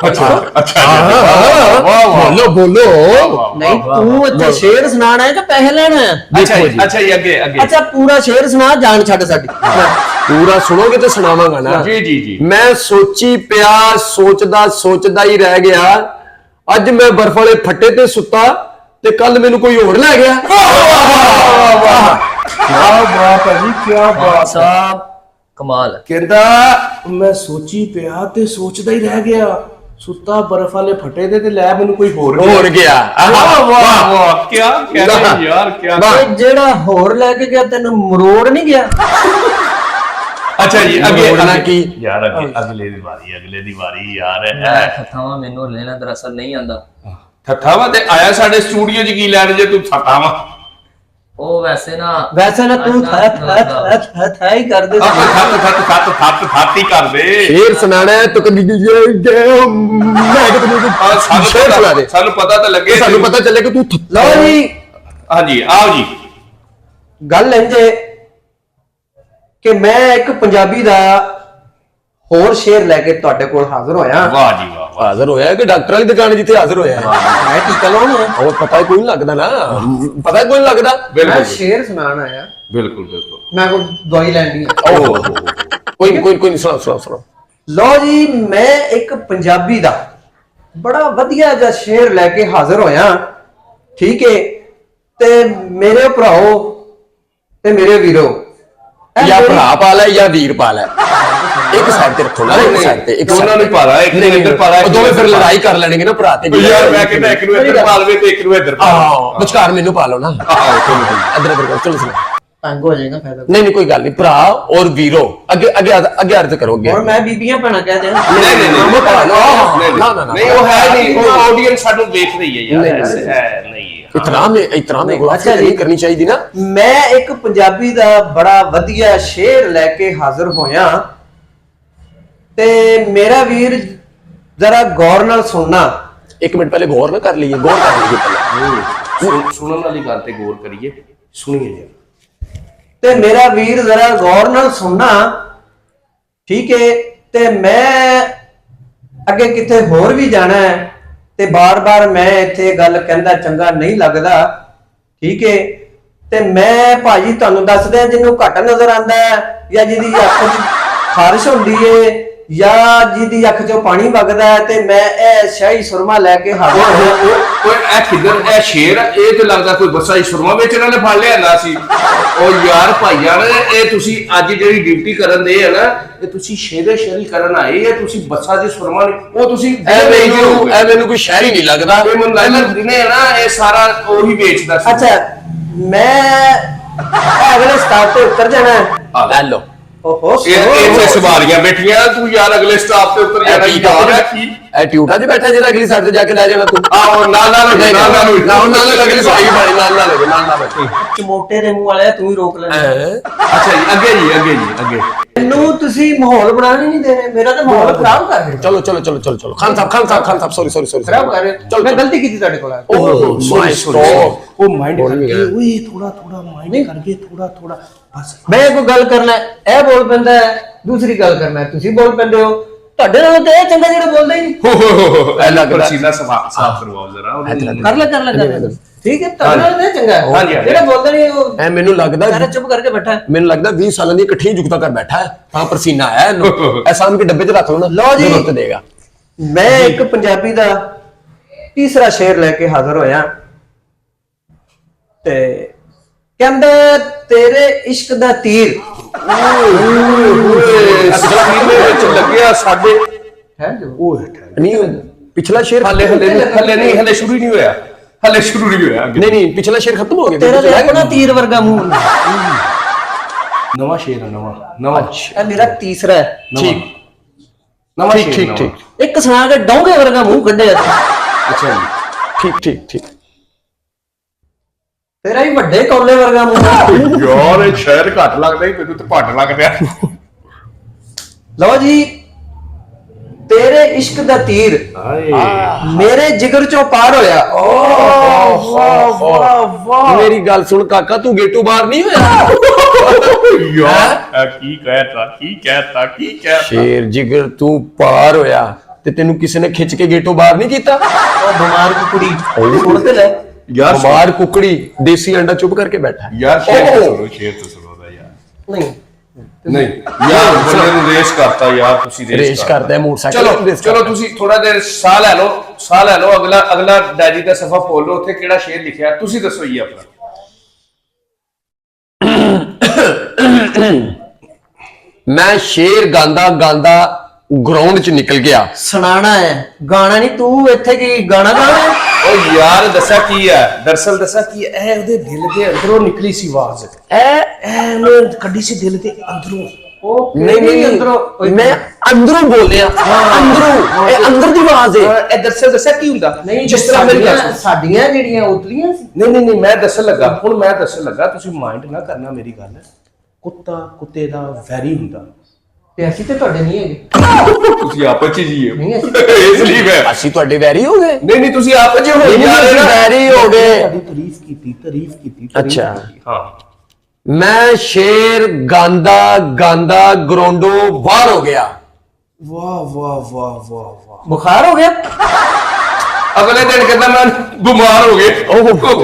अच्छा अच्छा, बोलो बोलो। ਨਹੀਂ ਤੂੰ ਇੱਥੇ ਸ਼ੇਰ ਸੁਣਾਣਾ ਹੈ ਕਿ ਪੈਸੇ ਲੈਣਾ ਹੈ? अच्छा देखो जी। अच्छा ये आगे आगे। ਅੱਛਾ ਪੂਰਾ ਸ਼ੇਰ ਸੁਣਾ, ਜਾਨ ਛੱਡ ਸਾਡੀ। पूरा सुनोगे तो सुनावांगा ना। जी जी जी। मैं सोची पिया सोचदा ही रह गया। ਅੱਜ ਮੈਂ ਬਰਫ ਵਾਲੇ ਫੱਟੇ ਤੇ ਸੁੱਤਾ ਤੇ ਕੱਲ ਮੈਨੂੰ ਕੋਈ ਹੋਰ ਲੈ ਗਿਆ। क्या बात है जी, क्या बात। ਸਾਹਿਬ ਕਮਾਲ ਹੈ। ਕਹਿੰਦਾ ਮੈਂ ਸੋਚੀ ਪਿਆ ਤੇ ਸੋਚਦਾ ਹੀ ਰਹਿ ਗਿਆ, ਸੁੱਤਾ ਬਰਫ ਵਾਲੇ ਫਟੇ ਦੇ ਤੇ ਲੈ ਮੈਨੂੰ ਕੋਈ ਹੋਰ ਗਿਆ। ਵਾਹ ਵਾਹ ਵਾਹ, ਕੀ ਕਹਿੰਦੇ ਯਾਰ, ਕੀ। ਤੇ ਜਿਹੜਾ ਹੋਰ ਲੈ ਕੇ ਗਿਆ ਤੈਨੂੰ ਮਰੋੜ ਨਹੀਂ ਗਿਆ? ਅੱਛਾ ਜੀ ਅੱਗੇ ਮਰੋੜਨਾ ਕੀ? ਯਾਰ ਅਗਲੇ ਦੀ ਵਾਰੀ ਯਾਰ। ਥਾਵਾਂ ਮੈਨੂੰ ਲੈਣਾ ਦਰਅਸਲ ਨਹੀਂ ਆਂਦਾ। ਥੱਥਾਵਾ ਤੇ ਆਇਆ ਸਾਡੇ ਸਟੂਡੀਓ 'ਚ ਕੀ ਲੈਣ ਜੇ ਤੂੰ ਥੱਥਾਵਾ। ਉਹ ਵੈਸੇ ਨਾ ਤੂੰ ਥਾ ਹੀ ਕਰਦੇ ਸੀ। ਥੱਥ ਹੀ ਕਰਦੇ। ਸ਼ੇਰ ਸੁਣਾਣਾ ਹੈ ਤਾਂ ਕਦੀ ਸ਼ੇਰ ਸੁਣਾ ਦੇ, ਸਾਨੂੰ ਪਤਾ ਤਾਂ ਲੱਗੇ, ਸਾਨੂੰ ਪਤਾ ਚੱਲੇ ਕਿ ਤੂੰ ਲਓ ਜੀ ਹਾਂਜੀ ਆਓ ਜੀ। ਗੱਲ ਇੰਜੇ ਕਿ ਮੈਂ ਇੱਕ ਪੰਜਾਬੀ ਦਾ ਹੋਰ ਸ਼ੇਰ ਲੈ ਕੇ ਤੁਹਾਡੇ ਕੋਲ ਹਾਜ਼ਰ ਹੋਇਆ। ਵਾਹ ਜੀ ਵਾਹ। ਹਾਜ਼ਰ ਹੋਇਆ ਕਿ ਡਾਕਟਰ ਵਾਲੀ ਦੁਕਾਨ ਜਿੱਥੇ ਹਾਜ਼ਰ ਹੋਇਆ। ਮੈਂ ਟੀਕਾ ਲਾਉਣਾ ਹੈ। ਉਹ ਪਤਾ ਕੋਈ ਨਹੀਂ ਲੱਗਦਾ ਨਾ, ਪਤਾ ਕੋਈ ਨਹੀਂ ਲੱਗਦਾ। ਮੈਂ ਬਿਲਕੁਲ ਸ਼ੇਰ ਸੁਣਾਉਣ ਆਇਆ, ਬਿਲਕੁਲ ਬਿਲਕੁਲ। ਮੈਂ ਕੋਈ ਦਵਾਈ ਲੈਣੀ ਹੈ। ਕੋਈ ਨਹੀਂ ਸੁਣਾਓ। ਲਓ ਜੀ, ਮੈਂ ਇੱਕ ਪੰਜਾਬੀ ਦਾ ਬੜਾ ਵਧੀਆ ਜਿਹਾ ਸ਼ੇਰ ਲੈ ਕੇ ਹਾਜ਼ਰ ਹੋਇਆ, ਠੀਕ ਹੈ? ਤੇ ਮੇਰੇ ਭਰਾਓ ਤੇ ਮੇਰੇ ਵੀਰੋ, ਜਾਂ ਭਰਾ ਪਾਲ ਹੈ ਜਾਂ ਵੀਰ ਪਾਲ ਹੈ, ਇੱਕ ਸਾਈਡ ਤੇ ਰੱਖੋ ਨਾ, ਇੱਕ ਸਾਈਡ ਤੇ। ਇੱਕ ਦੋਨਾਂ ਨੂੰ ਪਾਲਾ, ਇੱਕ ਨੇ ਇੱਧਰ ਪਾਲਾ, ਉਹ ਦੋਵੇਂ ਫਿਰ ਲੜਾਈ ਕਰ ਲੈਣਗੇ ਨਾ ਭਰਾ ਤੇ। ਯਾਰ ਮੈਂ ਕਹਿੰਦਾ ਇੱਕ ਨੂੰ ਇੱਧਰ ਪਾ ਲਵੇ ਤੇ ਇੱਕ ਨੂੰ ਇੱਧਰ ਪਾ ਲਵੇ। ਵਿਚਕਾਰ ਮੈਨੂੰ ਪਾ ਲਓ ਨਾ। ਇੱਧਰ ਕਰੋ, ਚਲੋ ਸੁਣੋ। ਤੰਗ ਹੋ ਜਾਏਗਾ ਫਾਇਦਾ। ਨਹੀਂ ਕੋਈ ਗੱਲ ਨਹੀਂ, ਭਰਾ ਔਰ ਵੀਰੋ ਅੱਗੇ ਅਰਜ਼ ਕਰੋਗੇ। ਔਰ ਮੈਂ ਬੀਬੀਆਂ ਭੈਣਾਂ ਕਹਿ ਦਿਆਂ। ਨਹੀਂ ਉਹ ਹੈ ਨਹੀਂ, ਉਹ ਆਡੀਅנס ਸਾਨੂੰ ਵੇਖ ਰਹੀ ਹੈ ਯਾਰ, ਐਸੇ ਹੈ ਨਹੀਂ। ਇਤਰਾਮ ਅੱਛਾ ਜੀ, ਕਰਨੀ ਚਾਹੀਦੀ ਨਾ। ਮੈਂ ਇੱਕ ਪੰਜਾਬੀ ਦਾ ਬੜਾ ਵਧੀਆ ਸ਼ੇਰ ਲੈ ਕੇ ਹਾਜ਼ਰ ਹੋਇਆ ਤੇ ਮੇਰਾ ਵੀਰ ਜ਼ਰਾ ਗੌਰ ਨਾਲ ਸੁਣਨਾ। ਇੱਕ ਮਿੰਟ ਪਹਿਲੇ ਗੌਰ ਨਾ ਕਰ ਲਈਏ, ਗੌਰ ਕਰ ਲਈਏ ਪਹਿਲਾਂ। ਸੁਣਨ ਵਾਲੀ ਗੱਲ ਤੇ ਗੌਰ ਕਰੀਏ, ਸੁਣੀਏ ਜੀ। ਤੇ ਮੇਰਾ ਵੀਰ ਜ਼ਰਾ ਗੌਰ ਨਾਲ ਸੁਣਨਾ, ਠੀਕ ਹੈ? ਤੇ ਮੈਂ ਅੱਗੇ ਕਿਤੇ ਹੋਰ ਵੀ ਜਾਣਾ ਹੈ ਤੇ ਬਾਰ-ਬਾਰ ਮੈਂ ਇੱਥੇ ਗੱਲ ਕਹਿੰਦਾ ਚੰਗਾ ਨਹੀਂ ਲੱਗਦਾ, ਠੀਕ ਹੈ? ਤੇ ਮੈਂ ਭਾਜੀ ਤੁਹਾਨੂੰ ਦੱਸਦਾ, ਜਿਹਨੂੰ ਘੱਟ ਨਜ਼ਰ ਆਂਦਾ ਹੈ ਜਾਂ ਜਿਹਦੀ ਅੱਖ 'ਚ ਖਾਰਿਸ਼ ਹੁੰਦੀ ਏ ਜਾਂ ਜਿਹਦੀ ਅੱਖ ਚੋਂ ਪਾਣੀ ਵਗਦਾ ਹੈ ਤੇ ਮੈਂ ਇਹ ਸ਼ਾਹੀ ਸੁਰਮਾ ਲੈ ਕੇ ਹਾਜ਼ਰ ਹੋਇਆ। ਓਏ ਇਹ ਕਿੱਧਰ ਇਹ ਸ਼ੇਰ ਇਹ ਤੇ ਲੱਗਦਾ ਕੋਈ ਬੱਸਾ ਹੀ ਸੁਰਮਾ ਵੇਚਣ ਨੇ ਫੜ ਲਿਆ ਨਾ ਸੀ। ਉਹ ਯਾਰ ਭਾਈਆਂ ਨੇ ਇਹ ਤੁਸੀਂ ਅੱਜ ਜਿਹੜੀ ਡਿਊਟੀ ਕਰਨ ਦੇ ਆ ਨਾ ਇਹ ਤੁਸੀਂ ਸ਼ੇਰੀ ਕਰਨ ਆਏ ਆ ਤੁਸੀਂ ਬੱਸਾ ਦੀ ਸੁਰਮਾ ਨਹੀਂ ਉਹ ਤੁਸੀਂ ਇਹ ਮੈਨੂੰ ਕੋਈ ਸ਼ਹਿਰ ਹੀ ਨਹੀਂ ਲੱਗਦਾ। ਇਹ ਮੈਨੂੰ ਲੱਗਦਾ ਦਿਨੇ ਨਾ ਇਹ ਸਾਰਾ ਉਹੀ ਵੇਚਦਾ ਸੀ। ਅੱਛਾ ਮੈਂ ਅਗਲੇ ਸਟਾਪ ਤੇ ਉਤਰ ਜਾਣਾ ਹੈ। ਲੈ ਲਓ ਓਹੋ ਇੱਥੇ ਸਵਾਰੀਆਂ ਬੈਠੀਆਂ ਤੂੰ ਯਾਰ ਅਗਲੇ ਸਟਾਪ ਤੇ ਉਤਰ ਜਾਣਾ ਕੀ ਕਰ ਰਿਹਾ ਕੀ ਇਹ ਟਿਊਟਾ 'ਚ ਬੈਠਾ ਜਿਹੜਾ ਅਗਲੀ ਸਾਈਡ ਤੇ ਜਾ ਕੇ ਲੈ ਜਾਣਾ ਤੂੰ ਆਹੋ ਨਾਲ ਅਗਲੀ ਸਾਈਡ ਵਾਲੀ ਨਾਲ ਚਮੋਟੇ ਦੇ ਮੂੰਹ ਵਾਲਿਆ ਤੂੰ ਹੀ ਰੋਕ ਲੈਣਾ। ਅੱਛਾ ਜੀ ਅੱਗੇ ਮੈਨੂੰ ਤੁਸੀਂ ਮਾਹੌਲ ਬਣਾਉਣ ਹੀ ਨਹੀਂ ਦੇ ਰਹੇ। ਮੇਰਾ ਤਾਂ ਮਾਹੌਲ ਖਰਾਬ ਕਰ ਰਹੇ ਹੋ। ਚਲੋ ਖਾਨ ਸਾਹਿਬ ਸੌਰੀ ਖਰਾਬ ਕਰ ਰਹੇ ਹੋ। ਚਲ ਮੈਂ ਗਲਤੀ ਕੀਤੀ ਤੁਹਾਡੇ ਕੋਲ। ਓਹ ਮਾਈ ਸਟॉप ਉਹ ਮਾਈਂਡ ਕਰਕੇ ਓਏ ਥੋੜਾ ਮਾਈਂਡ ਕਰਕੇ ਥੋੜਾ ਬਸ ਮੈਂ ਕੋਈ ਗੱਲ ਕਰਨਾ ਇਹ ਬੋਲ ਪੈਂਦਾ ਹੈ, ਦੂਸਰੀ ਗੱਲ ਕਰਨਾ ਤੁਸੀਂ ਬੋਲ ਪੈਂਦੇ ਹੋ। ਤੁਹਾਡੇ ਨਾਲ ਤੇ ਇਹ ਚੰਗਾ ਜਿਹੜਾ ਬੋਲਦਾ ਹੀ ਨਹੀਂ। ਐਲਾ ਪਰਸੀਨਾ ਸਾਫ ਕਰਵਾਓ ਜ਼ਰਾ ਕਰ ਲੈ ਠੀਕ ਹੈ। ਤੁਹਾਡੇ ਨਾਲ ਤੇ ਚੰਗਾ ਹੈ ਜਿਹੜਾ ਬੋਲਦਾ ਨਹੀਂ ਉਹ ਐ ਮੈਨੂੰ ਲੱਗਦਾ ਸਾਰਾ ਚੁੱਪ ਕਰਕੇ ਬੈਠਾ ਹੈ। ਮੈਨੂੰ ਲੱਗਦਾ 20 ਸਾਲਾਂ ਦੀ ਇਕੱਠੀ ਜੁਗਤਾ ਕਰ ਬੈਠਾ ਹੈ ਤਾਂ ਪਰਸੀਨਾ ਆਇਆ ਇਹਨੂੰ ਐ ਸਾਹਮ ਕੇ ਡੱਬੇ 'ਚ ਰੱਖ ਲਓ ਨਾ ਲਓ ਜੀ। ਜ਼ਰੂਰਤ ਦੇਗਾ। ਮੈਂ ਇੱਕ ਪੰਜਾਬੀ ਦਾ ਤੀਸਰਾ ਸ਼ੇਰ ਲੈ ਕੇ ਹਾਜ਼ਰ ਹੋਇਆ ਤੇ ਕਹਿੰਦਾ ਤੇਰੇ ਇਸ਼ਕ ਦਾ ਤੀਰ ਵਿੱਚ ਲੱਗਿਆ ਸਾਡੇ ਹੈ ਜੋ ਓਏ ਨਹੀਂ ਪਿਛਲਾ ਸ਼ੇਰ ਹਲੇ ਸ਼ੁਰੂ ਹੀ ਨਹੀਂ ਹੋਇਆ ਨਹੀਂ ਪਿਛਲਾ ਸ਼ੇਰ ਖਤਮ ਹੋ ਗਿਆ ਤੇਰਾ ਤੇ ਆਪਣਾ ਤੀਰ ਵਰਗਾ ਮੂੰਹ ਹੁੰਦਾ। ਨਵਾਂ ਸ਼ੇਰ ਹੈ ਨਵਾਂ ਇਹ ਮੇਰਾ ਤੀਸਰਾ ਹੈ। ਠੀਕ ਨਵਾਂ ਸ਼ੇਰ ਠੀਕ ਇੱਕ ਸੁਣਾ ਕੇ ਡੌਂਗੇ ਵਰਗਾ ਮੂੰਹ ਕੱਢਿਆ। ਅੱਛਾ ਜੀ ਠੀਕ ਤੇਰਾ ਹੀ ਵੱਡੇ ਕੌਲੇ ਵਰਗਾ ਮੂੰਹ ਹੈ। ਯਾਰ ਇਹ ਸ਼ਹਿਰ ਘੱਟ ਲੱਗਦਾ ਹੀ ਮੈਨੂੰ ਤੇ ਭੱਟ ਲੱਗ ਰਿਹਾ। ਲਓ ਜੀ ਤੇਰੇ ਇਸ਼ਕ ਦਾ ਤੀਰ ਹਾਏ ਮੇਰੇ ਜਿਗਰ ਚੋਂ ਪਾਰ ਹੋਇਆ। ਵਾਹ ਮੇਰੀ ਗੱਲ ਸੁਣ ਕਾਕਾ ਤੂੰ ਗੇਟੋਂ ਬਾਹਰ ਨਹੀਂ ਹੋਇਆ ਯਾਰ ਕੀ ਕਹਿਤਾ ਸ਼ੇਰ ਜਿਗਰ ਤੂੰ ਪਾਰ ਹੋਇਆ ਤੇ ਤੈਨੂੰ ਕਿਸੇ ਨੇ ਖਿੱਚ ਕੇ ਗੇਟੋਂ ਬਾਹਰ ਨਹੀਂ ਕੀਤਾ। ਉਹ ਬਿਮਾਰ ਕੁੜੀ ਸੁਣ ਤੇ ਲੈ ਯਾਰ ਬਿਮਾਰ ਕੁਕੜੀ ਦੇਸੀ ਅੰਡਾ ਚੁੱਪ ਕਰਕੇ ਬੈਠਾ ਯਾਰ ਸ਼ੇਰ ਤੋਂ ਸੁਣੋ ਦਾ ਯਾਰ ਨਹੀਂ ਯਾਰ ਬੰਦੇ ਨੂੰ ਰੇਸ ਕਰਤਾ ਯਾਰ ਤੁਸੀਂ ਰੇਸ ਕਰਦਾ ਹੈ ਮੋਟਰਸਾਈਕਲ ਚਲੋ ਤੁਸੀਂ ਥੋੜਾ ਦੇਰ ਸਾਹ ਲੈ ਲਓ ਅਗਲਾ ਡਾਇਰੀ ਦਾ ਸਫਾ ਖੋਲ ਲਓ ਉੱਥੇ ਕਿਹੜਾ ਸ਼ੇਰ ਲਿਖਿਆ ਤੁਸੀਂ ਦੱਸੋ ਜੀ ਆਪਣਾ। ਮੈਂ ਸ਼ੇਰ ਗਾਂਦਾ ਗਰਾਊਂਡ 'ਚ ਨਿਕਲ ਗਿਆ। ਸੁਣਾਣਾ ਹੈ ਗਾਣਾ ਨਹੀਂ ਤੂੰ ਇੱਥੇ ਕੀ ਗਾਣਾ ਗਾਣਾ। ਉਹ ਯਾਰ ਦੱਸਿਆ ਕੀ ਹੈ ਦਰਅਸਲ ਦੱਸਿਆ ਕੀ ਹੈ ਇਹ ਉਹਦੇ ਦਿਲ ਦੇ ਅੰਦਰੋਂ ਨਿਕਲੀ ਸੀ ਆਵਾਜ਼ ਇਹ ਕੱਢੀ ਸੀ ਦਿਲ ਦੇ ਅੰਦਰੋਂ। ਉਹ ਨਹੀਂ ਅੰਦਰੋਂ ਮੈਂ ਅੰਦਰੋਂ ਬੋਲਿਆ ਅੰਦਰੋਂ ਇਹ ਅੰਦਰ ਦੀ ਆਵਾਜ਼ ਹੈ। ਇਹ ਦਰਅਸਲ ਦੱਸਿਆ ਕੀ ਹੁੰਦਾ ਨਹੀਂ ਜਿਸ ਤਰ੍ਹਾਂ ਮੇਰੀ ਗੱਲ ਸੁਣੋ। ਸਾਡੀਆਂ ਜਿਹੜੀਆਂ ਉਤਲੀਆਂ ਸੀ। ਨਹੀਂ ਮੈਂ ਦੱਸਣ ਲੱਗਾ ਤੁਸੀਂ ਮਾਈਂਡ ਨਾ ਕਰਨਾ ਮੇਰੀ ਗੱਲ। ਕੁੱਤੇ ਦਾ ਵੈਰੀ ਹੁੰਦਾ ਤੇ ਅਸੀਂ ਤੇ ਤੁਹਾਡੇ ਨਹੀਂ ਹੈਗੇ। ਤੁਸੀਂ ਆਪਸ ਚ ਜੀਏ ਨਹੀਂ ਅਸੀਂ ਇਸ ਲਈ ਮੈਂ ਅਸੀਂ ਤੁਹਾਡੇ ਵੈਰੀ ਹੋ ਗਏ। ਨਹੀਂ ਤੁਸੀਂ ਆਪਸ ਚ ਹੋ ਅਸੀਂ ਵੈਰੀ ਹੋ ਗਏ। ਤੁਹਾਡੀ ਤਾਰੀਫ ਕੀਤੀ ਅੱਛਾ ਹਾਂ ਮੈਂ ਸ਼ੇਰ ਗਾਂਦਾ ਗਰਾਊਂਡੋਂ ਬਾਹਰ ਹੋ ਗਿਆ। ਵਾਹ ਬੁਖਾਰ ਹੋ ਗਿਆ। ਅਗਲੇ ਦਿਨ ਕਹਿੰਦਾ ਮੈਂ ਬਿਮਾਰ ਹੋ ਗਿਆ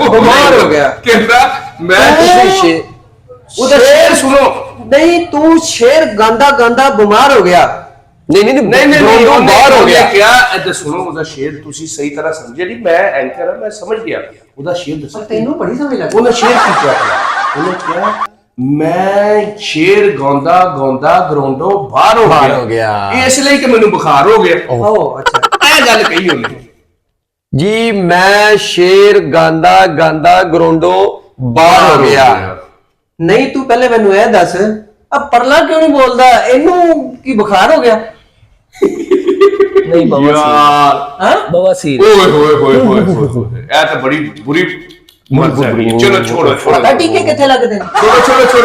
ਬਿਮਾਰ ਹੋ ਗਿਆ। ਕਹਿੰਦਾ ਮੈਂ ਉਹਦਾ ਸ਼ੇਰ ਸੁਣੋ ਨਹੀਂ ਤੂੰ ਸ਼ੇਰ ਗਾਂਦਾ ਬਿਮਾਰ ਹੋ ਗਿਆ। ਨਹੀਂ ਗਰਾਊਂਡੋਂ ਬਾਹਰ ਹੋ ਗਿਆ। ਕਿਹਾ ਇੱਧਰ ਸੁਣੋ ਉਹਦਾ ਸ਼ੇਰ ਤੁਸੀਂ ਸਹੀ ਤਰ੍ਹਾਂ ਸਮਝੇ ਨਹੀਂ ਮੈਂ ਐਂਕਰ ਹਾਂ ਮੈਂ ਸਮਝ ਗਿਆ ਉਹਦਾ ਸ਼ੇਰ ਦੱਸੋ ਤੈਨੂੰ ਬੜੀ ਸਮਝ ਲੱਗ ਉਹਨੇ ਸ਼ੇਰ ਕੀ ਕਿਹਾ ਉਹਨੇ ਕਿਹਾ ਮੈਂ ਸ਼ੇਰ ਗਾਉਂਦਾ ਗਰਾਊਂਡੋਂ ਬਾਹਰ ਹੋ ਗਿਆ ਇਸ ਲਈ ਕਿ ਮੈਨੂੰ ਬੁਖਾਰ ਹੋ ਗਿਆ। ਓ ਅੱਛਾ ਇਹ ਗੱਲ ਕਹੀ ਉਹਨੇ ਜੀ ਮੈਂ ਸ਼ੇਰ ਗਾਂਦਾ ਗਰਾਊਂਡੋਂ ਬਾਹਰ ਹੋ ਗਿਆ। ਨਹੀਂ ਤੂੰ ਪਹਿਲੇ ਮੈਨੂੰ ਇਹ ਦੱਸ ਆ ਪਰਲਾ ਕਿਉਂ ਨਹੀਂ ਬੋਲਦਾ ਇਹਨੂੰ ਕੀ ਬੁਖਾਰ ਹੋ ਗਿਆ। ਨਹੀਂ ਬਵਾਸੀਰ ਯਾਰ ਹਾਂ ਬਵਾਸੀਰ ਓਏ ਇਹ ਤਾਂ ਬੜੀ ਬੁਰੀ ਮਰਜ਼ੀ ਹੈ। ਚਲੋ ਛੋੜੋ ਪਤਾ ਟੀਕੇ ਕਿੱਥੇ ਲੱਗਦੇ ਨੇ।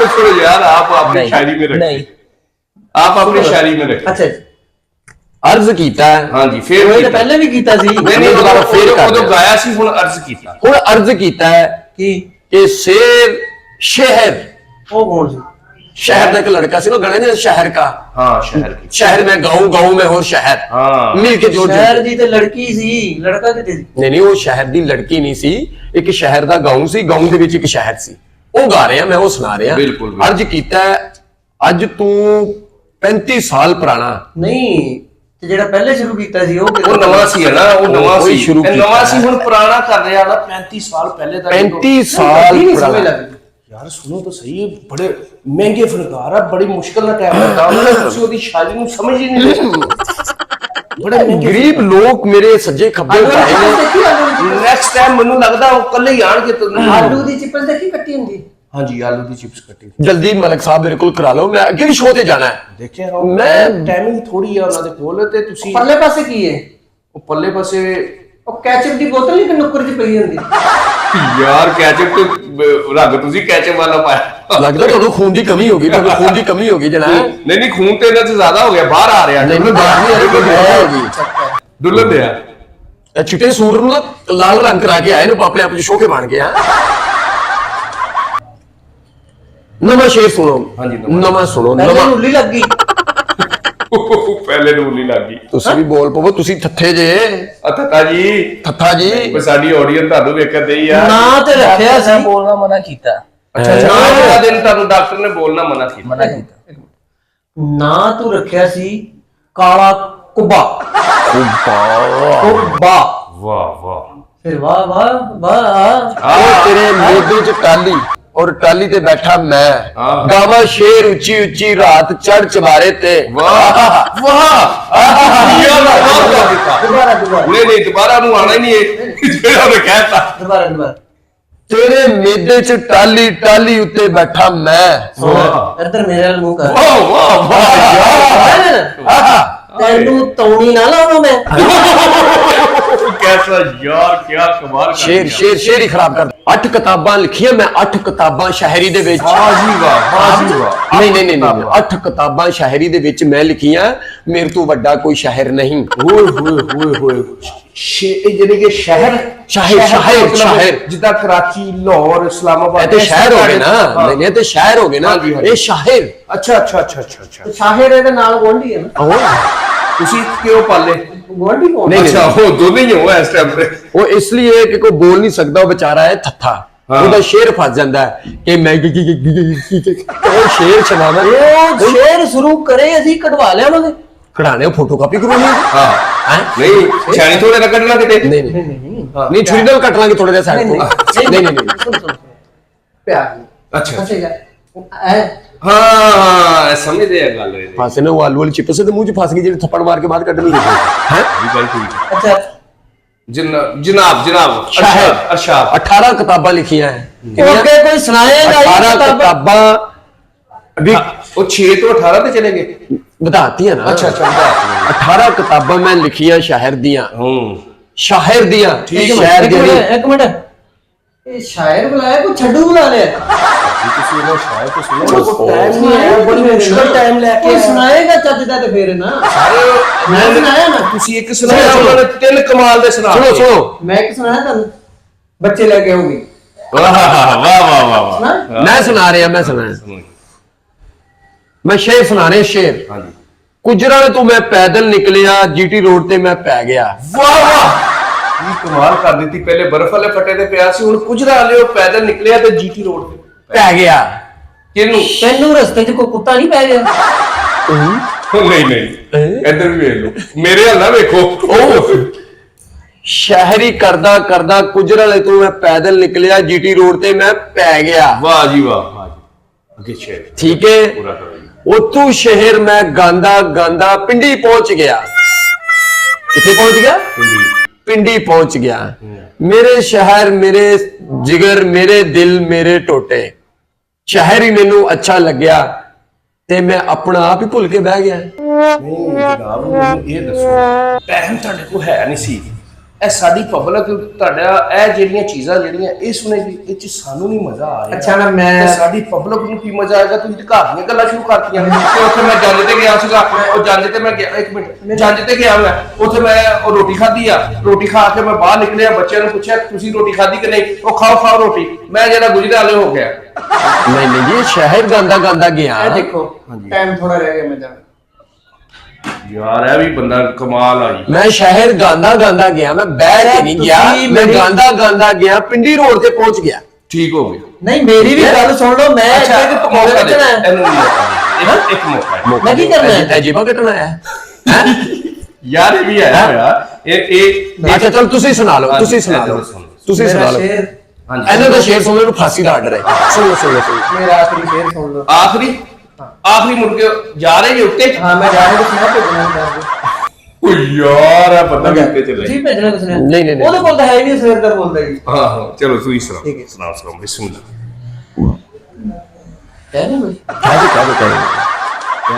छोड़ो यार आप अपनी शायरी में रखिए नहीं आप अपनी शायरी में रखिए। ਅੱਛਾ अर्ज कीता है हाँ जी फिर ਉਹ ਤਾਂ कीता। ਪਹਿਲੇ ਵੀ ਕੀਤਾ ਸੀ। नहीं दोबारा फिर कर उदो दिया। गाया सी हुन अर्ज कीता हुण अर्ज कीता है ਕੀ कि शेर शहर ਉਹ ਕੌਣ ਸੀ। शहर का एक लड़का सी ना गणे ने शहर का हाँ शहर की शहर में गाँव में और शहर हाँ। मिल के जोड़ ਸ਼ਹਿਰ ਦੀ ਤੇ ਲੜਕੀ ਸੀ ਲੜਕਾ ਕਿਤੇ ਸੀ। ਨਹੀਂ ਉਹ ਸ਼ਹਿਰ ਦੀ ਲੜਕੀ ਨਹੀਂ ਸੀ ਇੱਕ ਸ਼ਹਿਰ ਦਾ ਗਾਉਂ ਸੀ ਗਾਉਂ ਦੇ ਵਿੱਚ ਇੱਕ ਸ਼ਹਿਰ ਸੀ ਉਹ ਗਾ ਰਿਹਾ ਮੈਂ ਉਹ ਸੁਣਾ ਰਿਹਾ ਬਿਲਕੁਲ। ਅਰਜ ਕੀਤਾ ਅੱਜ ਤੂੰ 35 ਸਾਲ ਪੁਰਾਣਾ। ਨਹੀਂ ਤੇ ਜਿਹੜਾ ਪਹਿਲੇ ਸ਼ੁਰੂ ਕੀਤਾ ਸੀ ਉਹ ਉਹ ਨਵਾਂ ਸੀ ਹੈ ਨਾ, ਉਹ ਨਵਾਂ ਉਹੀ ਸੀ, ਸ਼ੁਰੂ ਇਹ ਨਵਾਂ ਕੀਤਾ ਸੀ, ਹੁਣ ਪੁਰਾਣਾ ਕਰ ਰਿਹਾ ਨਾ 35 ਸਾਲ ਪਹਿਲੇ ਦਾ। 35 ਸਾਲ ਨਹੀਂ ਸਮਝ ਪੁਰਾਣਾ। ਲੱਗਦੀ। ਯਾਰ ਸੁਣੋ ਤਾਂ ਸਹੀ, ਬੜੇ ਮਹਿੰਗੇ ਫਨਕਾਰ ਆ, ਬੜੀ ਮੁਸ਼ਕਲ ਨਾਲ ਟਾਈਮ ਲੱਗਦਾ ਉਹਨਾਂ ਨੂੰ, ਤੁਸੀਂ ਉਹਦੀ ਸ਼ਾਇਰੀ ਨੂੰ ਸਮਝ ਹੀ ਨਹੀਂ ਰਹੇ। ਬੜੇ ਮਹਿੰਗੇ ਗਰੀਬ ਲੋਕ ਮੇਰੇ ਸੱਜੇ ਖੱਬੇ ਆਲੂ ਭਾਈ ਦੀ ਨੇ। ਚਿਪਸ ਦੇਖੀ, ਆਲੂ ਦੀ ਨੈਕਸਟ ਟਾਈਮ ਮੈਨੂੰ ਲੱਗਦਾ ਉਹ ਕੱਲੇ ਹੀ ਆਣਗੇ ਤੁਹਾਨੂੰ। ਆਲੂ ਦੀ ਚਿਪਸ ਦੇਖੀ ਕੱਟੀ ਹੁੰਦੀ। ਹਾਂਜੀ ਆਲੂ ਦੀ ਚਿਪਸ ਕੱਟੀ ਜਲਦੀ ਮਲਕ ਸਾਹਿਬ ਮੇਰੇ ਕੋਲ ਕਰਾ ਲਓ, ਮੈਂ ਅੱਗੇ ਵੀ ਸ਼ੋਅ ਤੇ ਜਾਣਾ ਹੈ। ਦੇਖਿਆ ਮੈਂ- ਟਾਈਮਿੰਗ ਥੋੜੀ ਆ ਉਹਨਾਂ ਦੇ ਕੋਲ, ਤੇ ਤੁਸੀਂ ਪਰਲੇ ਪਾਸੇ ਕੀ ਹੈ? ਉਹ ਪੱਲੇ ਪਾਸੇ ਉਹ ਕੈਚਅਪ ਦੀ ਬੋਤਲ ਨਹੀਂ ਕਿ ਨੁੱਕਰ 'ਚ ਪਈ ਹੁੰਦੀ। ਯਾਰ ਕੈਚਅਪ ਤੇ ਰੰਗ ਤੁਸੀਂ ਕੈਚਅਪ ਵਾਲਾ ਪਾਇਆ। ਲੱਗਦਾ ਤੁਹਾਨੂੰ ਖੂਨ ਦੀ ਕਮੀ ਹੋ ਗਈ, ਤੁਹਾਨੂੰ ਖੂਨ ਦੀ ਕਮੀ ਹੋ ਗਈ ਜਨਾਬ। ਨਹੀਂ ਨਹੀਂ, ਖੂਨ ਤੇ ਇਹਨਾਂ ਚ ਜ਼ਿਆਦਾ ਹੋ ਗਿਆ, ਬਾਹਰ ਆ ਰਿਹਾ। ਨਹੀਂ ਬਾਹਰ ਨਹੀਂ ਆ ਰਹੀ, ਕੋਈ ਹੋ ਗਈ। ਡੁੱਲਣ ਦਿਆ। ਇਹ ਚਿੱਟੇ ਸੂਰ ਨੂੰ ਨਾ ਲਾਲ ਰੰਗ ਕਰਾ ਕੇ ਆਏ ਨੂੰ ਆਪਣੇ ਆਪ ਚ ਸ਼ੋਅ ਕੇ ਬਣ ਗਿਆ। ਨਵਾਂ ਸ਼ੇਰ ਸੁਣੋ। ਹਾਂਜੀ, ਨਵਾਂ ਸੁਣੋ। ਪਹਿਲੇ ਨਵਾਂ ਉੱਲੀ ਲੱਗ ਗਈ। ਪਹਿਲੇ ਨੂੰ ਨਹੀਂ ਲੱਗੀ। ਤੁਸੀਂ ਵੀ ਬੋਲ ਪਵੋ, ਤੁਸੀਂ ਥੱਥੇ ਜੇ। ਅਤਤਾ ਜੀ, ਥੱਥਾ ਜੀ। ਉਹ ਸਾਡੀ ਆਡੀਅנס ਤੁਹਾਨੂੰ ਵੇਖਦੇ ਹੀ ਆ। ਨਾਂ ਤੇ ਰੱਖਿਆ ਸੀ। ਬੋਲਣਾ ਮਨਾ ਕੀਤਾ। ਅੱਛਾ ਅੱਛਾ, ਜਿਹੜਾ ਦਿਨ ਤੁਹਾਨੂੰ ਡਾਕਟਰ ਨੇ ਬੋਲਣਾ ਮਨਾ ਕੀਤਾ। ਮਨਾ ਕੀਤਾ। ਨਾਂ ਤੂੰ ਰੱਖਿਆ ਸੀ ਕਾਲਾ ਕੁੱਬਾ। ਕੁੱਬਾ। ਵਾਹ ਵਾਹ। ਫਿਰ ਵਾਹ ਵਾਹ ਵਾਹ। ਉਹ ਤੇਰੇ ਮੋਢੇ ਚ ਟਾਲੀ ਔਰ ਟਾਲੀ ਤੇ ਬੈਠਾ ਮੈਂ। ਹਾਂ। ਗਾਵਾਂ ਸ਼ੇਰ ਉੱਚੀ ਉੱਚੀ ਰਾਤ ਚੜ ਚਵਾਰੇ ਤੇ। ਵਾਹ ਵਾਹ। ਯਾਰ ਬਹੁਤ ਕਰ ਦਿੱਤਾ। ਦੁਬਾਰਾ ਦੁਬਾਰਾ ਨਹੀਂ ਨਹੀਂ, ਦੁਬਾਰਾ ਨੂੰ ਆਣਾ ਹੀ ਨਹੀਂ ਇਹ ਜਿਹੜਾ ਉਹਨੇ ਕਹਿਤਾ। ਦੁਬਾਰਾ। ਤੇਰੇ ਮੇਦੇ ਚ ਟਾਲੀ ਟਾਲੀ ਉੱਤੇ ਬੈਠਾ ਮੈਂ। ਵਾਹ ਇੱਧਰ ਮੇਰੇ ਵੱਲ ਮੂੰਹ ਕਰ। ਵਾਹ ਵਾਹ ਵਾਹ। ਤੈਨੂੰ ਤੌਣੀ ਨਾ ਲਾਵਾਂ ਮੈਂ। कैसा यार, क्या कमाल कर ਸ਼ੇਰ दिया। ਸ਼ੇਰ ਸ਼ੇਰ ਹੀ ਖਰਾਬ ਕਰ 8 ਕਿਤਾਬਾਂ ਲਿਖੀਆਂ ਮੈਂ, 8 ਕਿਤਾਬਾਂ ਸ਼ਾਇਰੀ ਦੇ ਵਿੱਚ। वाह जी वाह, वाह जी वाह। ਨਹੀਂ 8 ਕਿਤਾਬਾਂ ਸ਼ਾਇਰੀ ਦੇ ਵਿੱਚ ਮੈਂ ਲਿਖੀਆਂ। ਮੇਰੇ ਤੋਂ ਵੱਡਾ ਕੋਈ ਸ਼ਾਇਰ ਨਹੀਂ। होए होए होए होए यानी कि शहर ਸ਼ਾਇਰ जिदा कराची, लाहौर, ਇਹ इस्लामाबाद ਤੇ ਸ਼ਾਇਰ ਹੋ ਗਏ ਨਾ। हाँ। ਨਹੀਂ ਇਹ ਤੇ ਸ਼ਾਇਰ ਹੋ ਗਏ ਨਾ। ਹਾਂਜੀ, ਹਾਂਜੀ। ਇਹ ਸ਼ਾਇਰ। अच्छा अच्छा अच्छा अच्छा अच्छा। ਸ਼ਾਹਿਰ ਇਹਦੇ ਨਾਲ ਗੋਂਢੀ ਹੈ ਨਾ। ਤੁਸੀਂ ਕਿਉਂ ਪਾਲੇ? ਗੋਂਢੀ ਕੌਣ? ਨਹੀਂ, अच्छा हो दोनों ही हो इस टाइम पे। ਉਹ ਇਸ ਲਈ ਹੈ ਕਿ ਕੋਈ ਬੋਲ ਨਹੀਂ ਸਕਦਾ, ਉਹ ਵਿਚਾਰਾ ਹੈ ਥੱਥਾ। ਹਾਂ। ਉਹਦਾ ਸ਼ੇਰ ਫਸ ਜਾਂਦਾ ਹੈ ਕਿ ਮੈਂ ਉਹ ਸ਼ੇਰ ਸੁਣਾਵਾਂ। ਉਹ ਸ਼ੇਰ ਸ਼ੁਰੂ ਕਰੇ, ਅਸੀਂ ਕਢਵਾ ਲਿਆਵਾਂਗੇ। ਕਢਾਣੇ ਫੋਟੋ ਕਾਪੀ ਕਰਵਾਉਣੀ ਹੈ। हाँ नहीं, छानी थोड़े ना कटना किते। ਨਹੀਂ ਨਹੀਂ ਛੁਰੀ ਨਾਲ ਕੱਟ ਲਾਂਗੇ ਥੋੜੇ ਜਿਹਾ ਸਾਈਡ ਤੋਂ। ਨਹੀਂ ਸੁਣ ਪਿਆਰ अच्छा ਫਸੇਗਾ ਐ। हाँ समझदे आ गल ये। ਫਾਸੇ ਨੇ ਉਹ ਆਲੂ ਵਾਲੀ ਚਿਪਸ ਦੇ ਮੂੰਹ 'ਚ ਫਸ ਗਈ, ਜਿਹੜੀ ਥੱਪੜ ਮਾਰ ਕੇ ਬਾਹਰ ਕੱਢਣੀ ਹੈ। ये गल ठीक है। ਅੱਛਾ जनाब जनाब ਸ਼ਾਇਰ अरशाद 18 ਕਿਤਾਬਾਂ ਲਿਖੀਆਂ ਹੈ। ਅੱਗੇ ਕੋਈ ਸੁਣਾਏਗਾ 18 ਕਿਤਾਬਾਂ ਵੀ वो 6 तो 18 ਤੇ ਚਲੇ ਗਏ। ਵਧਾਤੀਆਂ ਨਾ। अच्छा अच्छा 18 ਕਿਤਾਬਾਂ ਮੈਂ ਲਿਖੀਆਂ ਸ਼ਾਇਰ ਦੀਆਂ। ਸ਼ਾਇਰ ਦੀਆਂ ਸ਼ਾਇਰ ਇੱਕ ਦੀਆਂ ਮਿੰਟ, ਨਹੀਂ। ਇੱਕ ਮਿੰਟ। ਇਹ ਸ਼ਾਇਰ ਬੁਲਾਇਆ ਕੋਈ ਛੱਡੂ ਬੁਲਾ ਲਿਆ? ਤੁਸੀਂ ਉਹ ਸ਼ਾਇਰ ਤੋਂ ਸੁਣੋ, ਉਹ ਕੋਈ ਟਾਈਮ ਨਹੀਂ ਹੈ, ਬੜੀ ਮੁਸ਼ਕਲ ਟਾਈਮ ਲੈ ਕੇ ਕੋਈ ਸੁਣਾਏਗਾ ਚੱਜ ਦਾ ਤੇ ਫੇਰ ਨਾ। ਮੈਂ ਸੁਣਾਇਆ ਨਾ। ਤੁਸੀਂ ਇੱਕ ਸੁਣਾਇਆ, ਉਹਨਾਂ ਨੇ 3 ਕਮਾਲ ਦੇ ਸੁਣਾ। ਸੁਣੋ ਸੁਣੋ ਮੈਂ ਇੱਕ ਸੁਣਾਇਆ ਤੁਹਾਨੂੰ, ਬੱਚੇ ਲੈ ਕੇ ਆਉਂਗੀ। ਵਾਹ ਵਾਹ ਵਾਹ ਵਾਹ। ਸੁਣਾ? ਮੈਂ ਸੁਣਾ ਰਿਹਾ ਮੈਂ ਸ਼ੇਰ ਸੁਣਾ ਰਿਹਾ ਸ਼ੇਰ। ਹਾਂਜੀ ਕੁਜਰਾਂ ਤੋਂ ਮੈਂ ਪੈਦਲ ਨਿਕਲਿਆ, ਜੀਟੀ ਰੋਡ ਤੇ ਮੈਂ ਪੈ ਗਿਆ। ਵਾਹ ਵਾਹ, ਕੀ ਕਮਾਲ ਕਰ ਦਿੱਤੀ। ਪਹਿਲੇ ਬਰਫ਼ ਵਾਲੇ ਫੱਟੇ ਤੇ ਪਿਆ ਸੀ, ਹੁਣ ਕੁਜਰਾ ਲਿਓ ਪੈਦਲ ਨਿਕਲਿਆ ਤੇ ਜੀਟੀ ਰੋਡ ਤੇ ਪੈ ਗਿਆ। ਕਿਹਨੂੰ? ਤੈਨੂੰ ਰਸਤੇ 'ਚ ਕੋਈ ਕੁੱਤਾ ਨਹੀਂ ਪੈ ਗਿਆ? ਨਹੀਂ ਨਹੀਂ, ਇੱਧਰ ਵੀ ਵੇਖ ਲਓ, ਮੇਰੇ ਹੱਲ ਨਾ ਵੇਖੋ। ਉਹ ਸ਼ਹਿਰੀ ਕਰਦਾ ਕਰਦਾ ਕੁਜਰ ਵਾਲੇ ਤੋਂ ਮੈਂ ਪੈਦਲ ਨਿਕਲਿਆ, ਜੀਟੀ ਰੋਡ ਤੇ ਮੈਂ ਪੈ ਗਿਆ। ਵਾਹ ਜੀ ਵਾਹ। ਅੱਗੇ ਸ਼ੇਰ ਠੀਕ ਹੈ। ਪੂਰਾ ਕਰੋ ਜੀ। ਉਤੋਂ ਸ਼ਹਿਰ ਮੈਂ ਗਾਂਦਾ ਗਾਂਦਾ ਪਿੰਡੀ ਪਹੁੰਚ ਗਿਆ। ਕਿੱਥੇ ਪਹੁੰਚ ਗਿਆ? ਪਿੰਡੀ ਪਹੁੰਚ ਗਿਆ। ਮੇਰੇ ਸ਼ਹਿਰ ਮੇਰੇ ਜਿਗਰ ਮੇਰੇ ਦਿਲ ਮੇਰੇ ਟੋਟੇ। ਸ਼ਹਿਰ ਹੀ ਮੈਨੂੰ ਅੱਛਾ ਲੱਗਿਆ ਤੇ ਮੈਂ ਆਪਣਾ ਆਪ ਹੀ ਭੁੱਲ ਕੇ ਬਹਿ ਗਿਆ। ਨਹੀਂ ਜਨਾਬ, ਮੈਨੂੰ ਇਹ ਦੱਸੋ, ਟਾਈਮ ਤੁਹਾਡੇ ਕੋਲ ਹੈ ਨਹੀਂ ਸੀ। ਇਹ ਸਾਡੀ ਪਬਲਿਕ ਤੁਹਾਡਾ ਇਹ ਜਿਹੜੀਆਂ ਚੀਜ਼ਾਂ ਜਿਹੜੀਆਂ ਇਹ ਸੁਣੇਗੀ, ਇਹ ਚ ਸਾਨੂੰ ਨਹੀਂ ਮਜ਼ਾ ਆ ਰਿਹਾ। ਅੱਛਾ ਨਾ ਮੈਂ- ਤੇ ਸਾਡੀ ਪਬਲਿਕ ਨੂੰ ਕੀ ਮਜ਼ਾ ਆਏਗਾ? ਤੁਸੀਂ ਘਰ ਦੀਆਂ ਗੱਲਾਂ ਸ਼ੁਰੂ ਕਰਤੀਆਂ ਨੇ। ਤੇ ਉੱਥੇ ਮੈਂ ਜੰਜ ਤੇ ਗਿਆ ਸੀਗਾ, ਉਹ ਜੰਜ ਤੇ ਮੈਂ ਗਿਆ, ਇੱਕ ਮਿੰਟ, ਜੰਜ ਤੇ ਗਿਆ ਮੈਂ, ਉੱਥੇ ਮੈਂ ਉਹ ਰੋਟੀ ਖਾਧੀ ਆ, ਰੋਟੀ ਖਾ ਕੇ ਮੈਂ ਬਾਹਰ ਨਿਕਲਿਆ, ਬੱਚਿਆਂ ਨੂੰ ਪੁੱਛਿਆ ਤੁਸੀਂ ਰੋਟੀ ਖਾਧੀ ਕਿ ਨਹੀਂ? ਉਹ ਖਾਓ ਰੋਟੀ। ਮੈਂ ਜਿਹੜਾ ਗੁਜਰਾਂ ਵਾਲੇ ਹੋ ਗਿਆ। ਨਹੀਂ ਜੀ, ਸ਼ਹਿਰ ਗਾਂਦਾ ਗਾਂਦਾ ਗਿਆ। ਇਹ ਦੇਖੋ ਟਾਈਮ ਥੋੜਾ ਰਹਿ ਗਿਆ, ਮੈਂ ਜਾਣਾ। ਯਾਰ ਇਹ ਵੀ ਬੰਦਾ ਕਮਾਲ ਆ ਜੀ। ਮੈਂ ਸ਼ਹਿਰ ਗਾਂਦਾ ਗਾਂਦਾ ਗਿਆ, ਮੈਂ ਬਹਿ ਕੇ ਨਹੀਂ ਗਿਆ, ਤੁਸੀਂ ਮੈਂ ਮੇਰੀ- ਗਾਂਦਾ ਗਾਂਦਾ ਗਿਆ, ਪਿੰਡੀ ਰੋਡ ਤੇ ਪਹੁੰਚ ਗਿਆ। ਠੀਕ ਹੋ ਗਿਆ। ਨਹੀਂ ਮੇਰੀ ਵੀ ਗੱਲ ਸੁਣ ਲਓ, ਮੈਂ ਅੱਛਾ, ਇੱਥੇ ਕਿ ਪਕੌੜੇ ਮੌਕਾ ਦੇ, ਵੇਚਣਾ ਹੈ। ਇਹਨੂੰ ਨਹੀਂ ਇੱਕ ਮੌਕਾ ਹੈ। ਮੈਂ ਕੀ ਕਰਨਾ ਹੈ? ਇਹ ਜੀਬਾ ਕੱਟਣਾ ਹੈ ਯਾਰ ਇਹ ਵੀ ਆਇਆ ਹੋਇਆ ਇਹ ਅੱਛਾ ਚਲ ਤੁਸੀਂ ਸੁਣਾ ਲਓ ਤੁਸੀਂ ਸੁਣਾ ਲਓ ਤੁਸੀਂ ਸੁਣਾ ਲਓ ਸ਼ੇਰ ਹਾਂਜੀ ਇਹਨਾਂ ਦਾ ਸ਼ੇਰ ਸੁਣਨ ਨੂੰ ਫਾਂਸੀ ਦਾ ਆਰਡਰ ਹੈ ਸੁਣੋ ਸੁਣੋ ਸੁਣੋ ਮੇਰਾ ਆਖਰੀ ਸ਼ੇਰ ਸੁਣ ਲਓ। ਆਖਰੀ ਮੁੜ ਕੇ ਜਾ ਰਹੇ ਜੀ ਉੱਤੇ ਹਾਂ ਮੈਂ ਜਾ ਰਿਹਾ ਸੁਣਾ ਭੇਜਣਾ ਦੱਸ ਓ ਯਾਰ ਇਹ ਪਤਾ ਵੀ ਉੱਤੇ ਚੱਲੇ ਤੁਸੀਂ ਭੇਜਣਾ ਕੁਛ ਨਹੀਂ, ਨਹੀਂ, ਨਹੀਂ। ਉਹਦੇ ਕੋਲ ਤਾਂ ਹੈ ਹੀ ਨਹੀਂ ਸਵੇਰ ਦਾ ਬੋਲਦਾ ਜੀ। ਹਾਂ ਚਲੋ ਤੁਸੀਂ ਸੁਣਾਓ ਠੀਕ ਹੈ। ਸੁਣਾਓ ਬਿਸਮਿਲ੍ਲਾ ਕਹਿ ਦੇ ਕੋਈ ਕਹਿ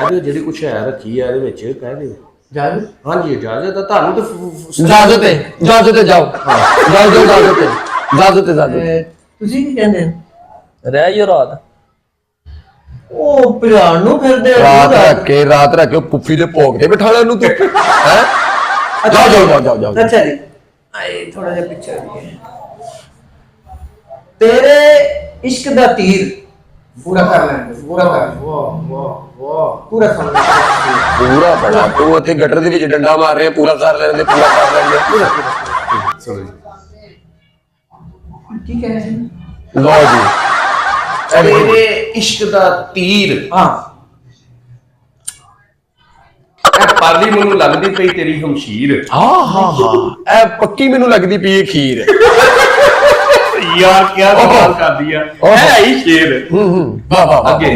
ਦਿਓ ਜਿਹੜੀ ਕੁਛ ਹੈ ਰੱਖੀ ਆ ਇਹਦੇ ਵਿੱਚ ਕਹਿ ਦਿਓ ਜਾ ਵੀ ਹਾਂਜੀ ਇਜਾਜ਼ਤ ਆ ਤੁਹਾਨੂੰ ਤਾਂ ਇਜਾਜ਼ਤ ਹੈ ਜਾਓ ਇਜਾਜ਼ਤ ਤੁਸੀਂ ਕੀ ਕਹਿੰਦੇ ਹੋ? ਰਹਿ ਜੋ ਰਾਤ ਉਹ ਪਿਆਰ ਨੂੰ ਫਿਰਦੇ ਆ ਰਾਤ ਰੱਖ ਕੇ ਪੁੱਫੀ ਦੇ ਭੋਗ ਤੇ ਬਿਠਾ ਲੈ ਇਹਨੂੰ ਤੂੰ ਹੈ ਜਾਓ ਅੱਛਾ ਜੀ ਆਏ ਥੋੜਾ ਜਿਹਾ ਪਿੱਛੇ ਆ ਗਏ। ਤੇਰੇ ਇਸ਼ਕ ਦਾ ਤੀਰ ਪੂਰਾ ਕਰ ਲੈਂਦੇ ਪੂਰਾ ਕਰ ਵਾਹ ਪੂਰਾ ਸੁਣ ਲੈ। ਪੂਰਾ ਬੜਾ ਤੂੰ ਉੱਥੇ ਗਟਰ ਦੇ ਵਿੱਚ ਡੰਡਾ ਮਾਰ ਰਿਹਾ ਪੂਰਾ ਕਰ ਲੈਂਦੇ ਸੁਣੋ ਜੀ ਕੀ ਕਹਿ ਰਹੇ ਸੀ? ਲਓ ਜੀ ਤੇਰੇ ਇਸ਼ਕ ਦਾ ਤੀਰ ਹਾਂ ਇਹ ਪਾਲੀ ਮੈਨੂੰ ਲੱਗਦੀ ਪਈ ਤੇਰੀ ਹਮਸ਼ੀਰ ਹਾਂ ਇਹ ਪੱਕੀ ਮੈਨੂੰ ਲੱਗਦੀ ਪਈ ਇਹ ਖੀਰ ਯਾਰ ਕੀ ਕਮਾਲ ਕਰਦੀ ਆ ਹੈ ਹੀ ਸ਼ੇਰ ਵਾਹ ਅੱਗੇ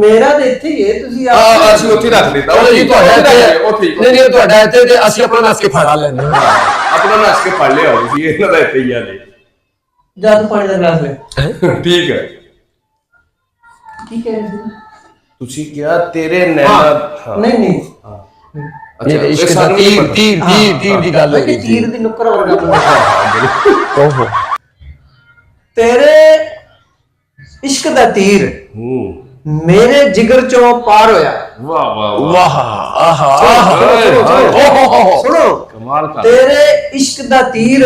ਮੇਰਾ ਤੇ ਇੱਥੇ ਹੀ ਹੈ ਤੁਸੀਂ ਅਸੀਂ ਉੱਥੇ ਰੱਖ ਦਿੱਤਾ ਚਲੋ ਜੀ ਤੁਹਾਡਾ ਉੱਥੇ ਨਹੀਂ ਤੁਹਾਡਾ ਇੱਥੇ ਤੇ ਅਸੀਂ ਆਪਣਾ ਨਸ ਕੇ ਫੜਾ ਲੈਂਦੇ ਹਾਂ ਆਪਣਾ ਨਸ ਕੇ ਫੜ ਲਿਆ ਤੁਸੀਂ ਇਹਨਾਂ ਦਾ ਇੱਥੇ ਹੀ ਆ ਜੀ ਜਾ ਤੂੰ ਪਾਣੀ ਦਾ ਗਲਾਸ ਲੈ। ਠੀਕ ਹੈ ਕੀ ਕਹਿ ਰਹੇ ਸੀ? ਤੁਸੀਂ ਕਿਹਾ ਤੇਰੇ ਨੈਣਾ ਨਹੀਂ ਇਹ ਇਸ਼ਕ ਦਾ ਤੀਰ ਦੀ ਗੱਲ ਕਿ ਤੀਰ ਦੀ ਨੁੱਕਰ ਵਰਗਾ ਬੋਲਦਾ। ਓਹੋ ਤੇਰੇ ਇਸ਼ਕ ਦਾ ਤੀਰ ਮੇਰੇ ਜਿਗਰ ਚੋਂ ਪਾਰ ਹੋਇਆ। ਵਾਹ ਵਾਹ ਵਾਹ ਆਹਾ ਸੁਣੋ ਕਮਾਲ ਕਰ ਤੇਰੇ ਇਸ਼ਕ ਦਾ ਤੀਰ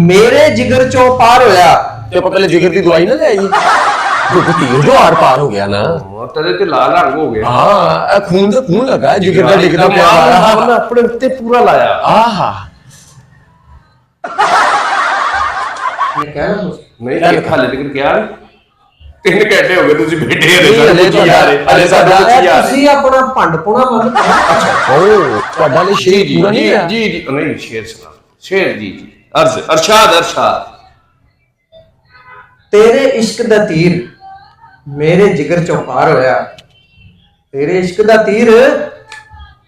ਮੇਰੇ ਜਿਗਰ ਚੋਂ ਪਾਰ ਹੋਇਆ। ਤੇ ਆਪਾਂ ਪਹਿਲੇ ਜਿਗਰ ਦੀ ਦਵਾਈ ਨਾ ਲਿਆਈ ਕਿਉਂਕਿ ਤੀਰ ਜੋ ਆਰ ਪਾਰ ਹੋ ਗਿਆ ਨਾ ਤੇਰੇ ਤੇ ਲਾਲ ਰੰਗ ਹੋ ਗਿਆ ਹਾਂ ਇਹ ਖੂਨ ਦਾ ਖੂਨ ਲੱਗਾ ਜਿਗਰ ਦਾ ਡਿੱਗਦਾ ਪਿਆ ਉਹਨੇ ਆਪਣੇ ਉੱਤੇ ਪੂਰਾ ਲਾਇਆ ਆਹਾ ਮੈਂ ਕਹਿ ਰਿਹਾ ਨਹੀਂ ਕਿ ਖਾਲੇ ਤੱਕ ਕਿਹਾ 3 ਘੰਟੇ ਹੋ ਗਏ ਤੁਸੀਂ ਬੈਠੇ ਹਲੇ ਸਾਡਾ ਤੁਸੀਂ ਆਪਣਾ ਭੰਡ ਪੁਣਾ ਮੰਨ ਓ ਤੁਹਾਡਾ ਲਈ ਸ਼ੇਰ ਪੂਰਾ ਨਹੀਂ ਹੋਇਆ ਜੀ ਨਹੀਂ ਸ਼ੇਰ ਸੁਣਾ ਸ਼ੇਰ ਜੀ ਅਰਸ਼ਾਦ ਤੇਰੇ ਇਸ਼ਕ ਦਾ ਤੀਰ ਮੇਰੇ ਜਿਗਰ ਚੋਂ ਪਾਰ ਹੋਇਆ। ਤੇਰੇ ਇਸ਼ਕ ਦਾ ਤੀਰ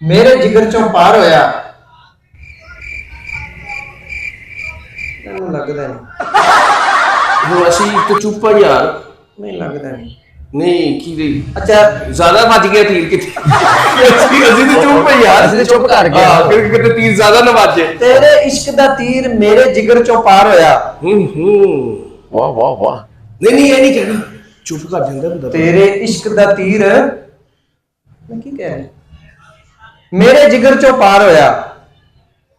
ਮੇਰੇ ਜਿਗਰ ਚੋਂ ਪਾਰ ਹੋਇਆ। ਮੈਨੂੰ ਲੱਗਦਾ ਨਹੀਂ ਹੁਣ ਅਸੀਂ ਇੱਕ ਚੁੱਪ ਆ ਯਾਰ ਨਹੀਂ ਲੱਗਦਾ ਨਹੀਂ ਨਹੀਂ ਕੀ ਦੀ ਅੱਛਾ ਜ਼ਿਆਦਾ ਵੱਜ ਗਿਆ ਤੀਰ ਕਿਤੇ ਅਸੀਂ ਤੇ ਚੁੱਪ ਆ ਯਾਰ ਅਸੀਂ ਤੇ ਚੁੱਪ ਕਰ ਗਏ ਹਾਂ ਕਿਤੇ ਤੀਰ ਜ਼ਿਆਦਾ ਨਾ ਵੱਜੇ ਤੇਰੇ ਇਸ਼ਕ ਦਾ ਤੀਰ ਮੇਰੇ ਜਿਗਰ ਚੋਂ ਪਾਰ ਹੋਇਆ। ਵਾਹ ਨਹੀਂ ਇਹ ਨਹੀਂ ਕਹਿਣਾ ਚੁੱਪ ਕਰ ਜਾਂਦਾ ਬੰਦਾ ਤੇਰੇ ਇਸ਼ਕ ਦਾ ਤੀਰ ਮੈਂ ਕੀ ਕਹਿ ਰਿਹਾ ਮੇਰੇ ਜਿਗਰ ਚੋਂ ਪਾਰ ਹੋਇਆ।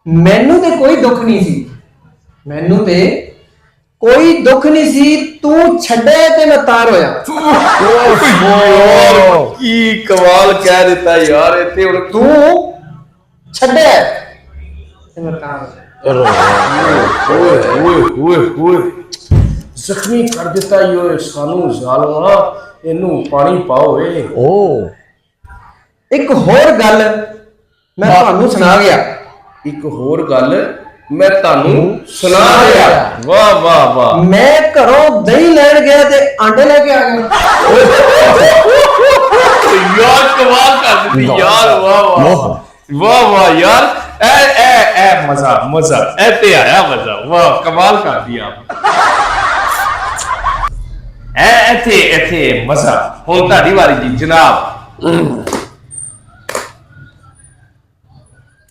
ਮੈਨੂੰ ਤੇ ਕੋਈ ਦੁੱਖ ਨਹੀਂ ਸੀ ਮੈਨੂੰ ਤੇ ਕੋਈ ਦੁੱਖ ਨਹੀਂ ਸੀ ਤੂੰ ਛੱਡੇ ਤੇ ਮੈਂ ਤਾਰ ਹੋਇਆ। ਯਾਰ ਕੀ ਕਮਾਲ ਕਹਿ ਦਿੱਤਾ ਯਾਰ ਇੱਥੇ ਹੁਣ ਤੂੰ ਛੱਡੇ ਤੇ ਮੈਂ ਤਾਰ ਹੋਇਆ। ਓਏ ਜ਼ਖਮੀ ਕਰ ਦਿੱਤਾ ਈ ਸਾਨੂੰ ਜ਼ਾਲਮਾ ਇਹਨੂੰ ਪਾਣੀ ਪਾਓ ਏ ਓ ਇੱਕ ਹੋਰ ਗੱਲ ਮੈਂ ਤੁਹਾਨੂੰ ਸੁਣਾ ਗਿਆ। ਇੱਕ ਹੋਰ ਗੱਲ ਮੈਂ ਤੁਹਾਨੂੰ ਸੁਣਾ ਰਿਹਾ ਵਾਹ ਮੈਂ ਘਰੋਂ ਦਹੀਂ ਲੈਣ ਗਿਆ ਤੇ ਆਂਡੇ ਲੈ ਕੇ ਆ ਗਿਆ। ਯਾਰ ਕਮਾਲ ਕਰ ਦਿੱਤੀ ਯਾਰ ਵਾਹ ਯਾਰ ਐ ਮਜ਼ਾ ਐ ਤੇ ਆਇਆ ਮਜ਼ਾ ਵਾਹ ਕਮਾਲ ਕਰ ਦਿਆ ਐ ਇੱਥੇ ਮਜ਼ਾ ਹੁਣ ਤੁਹਾਡੀ ਵਾਰੀ ਜੀ ਜਨਾਬ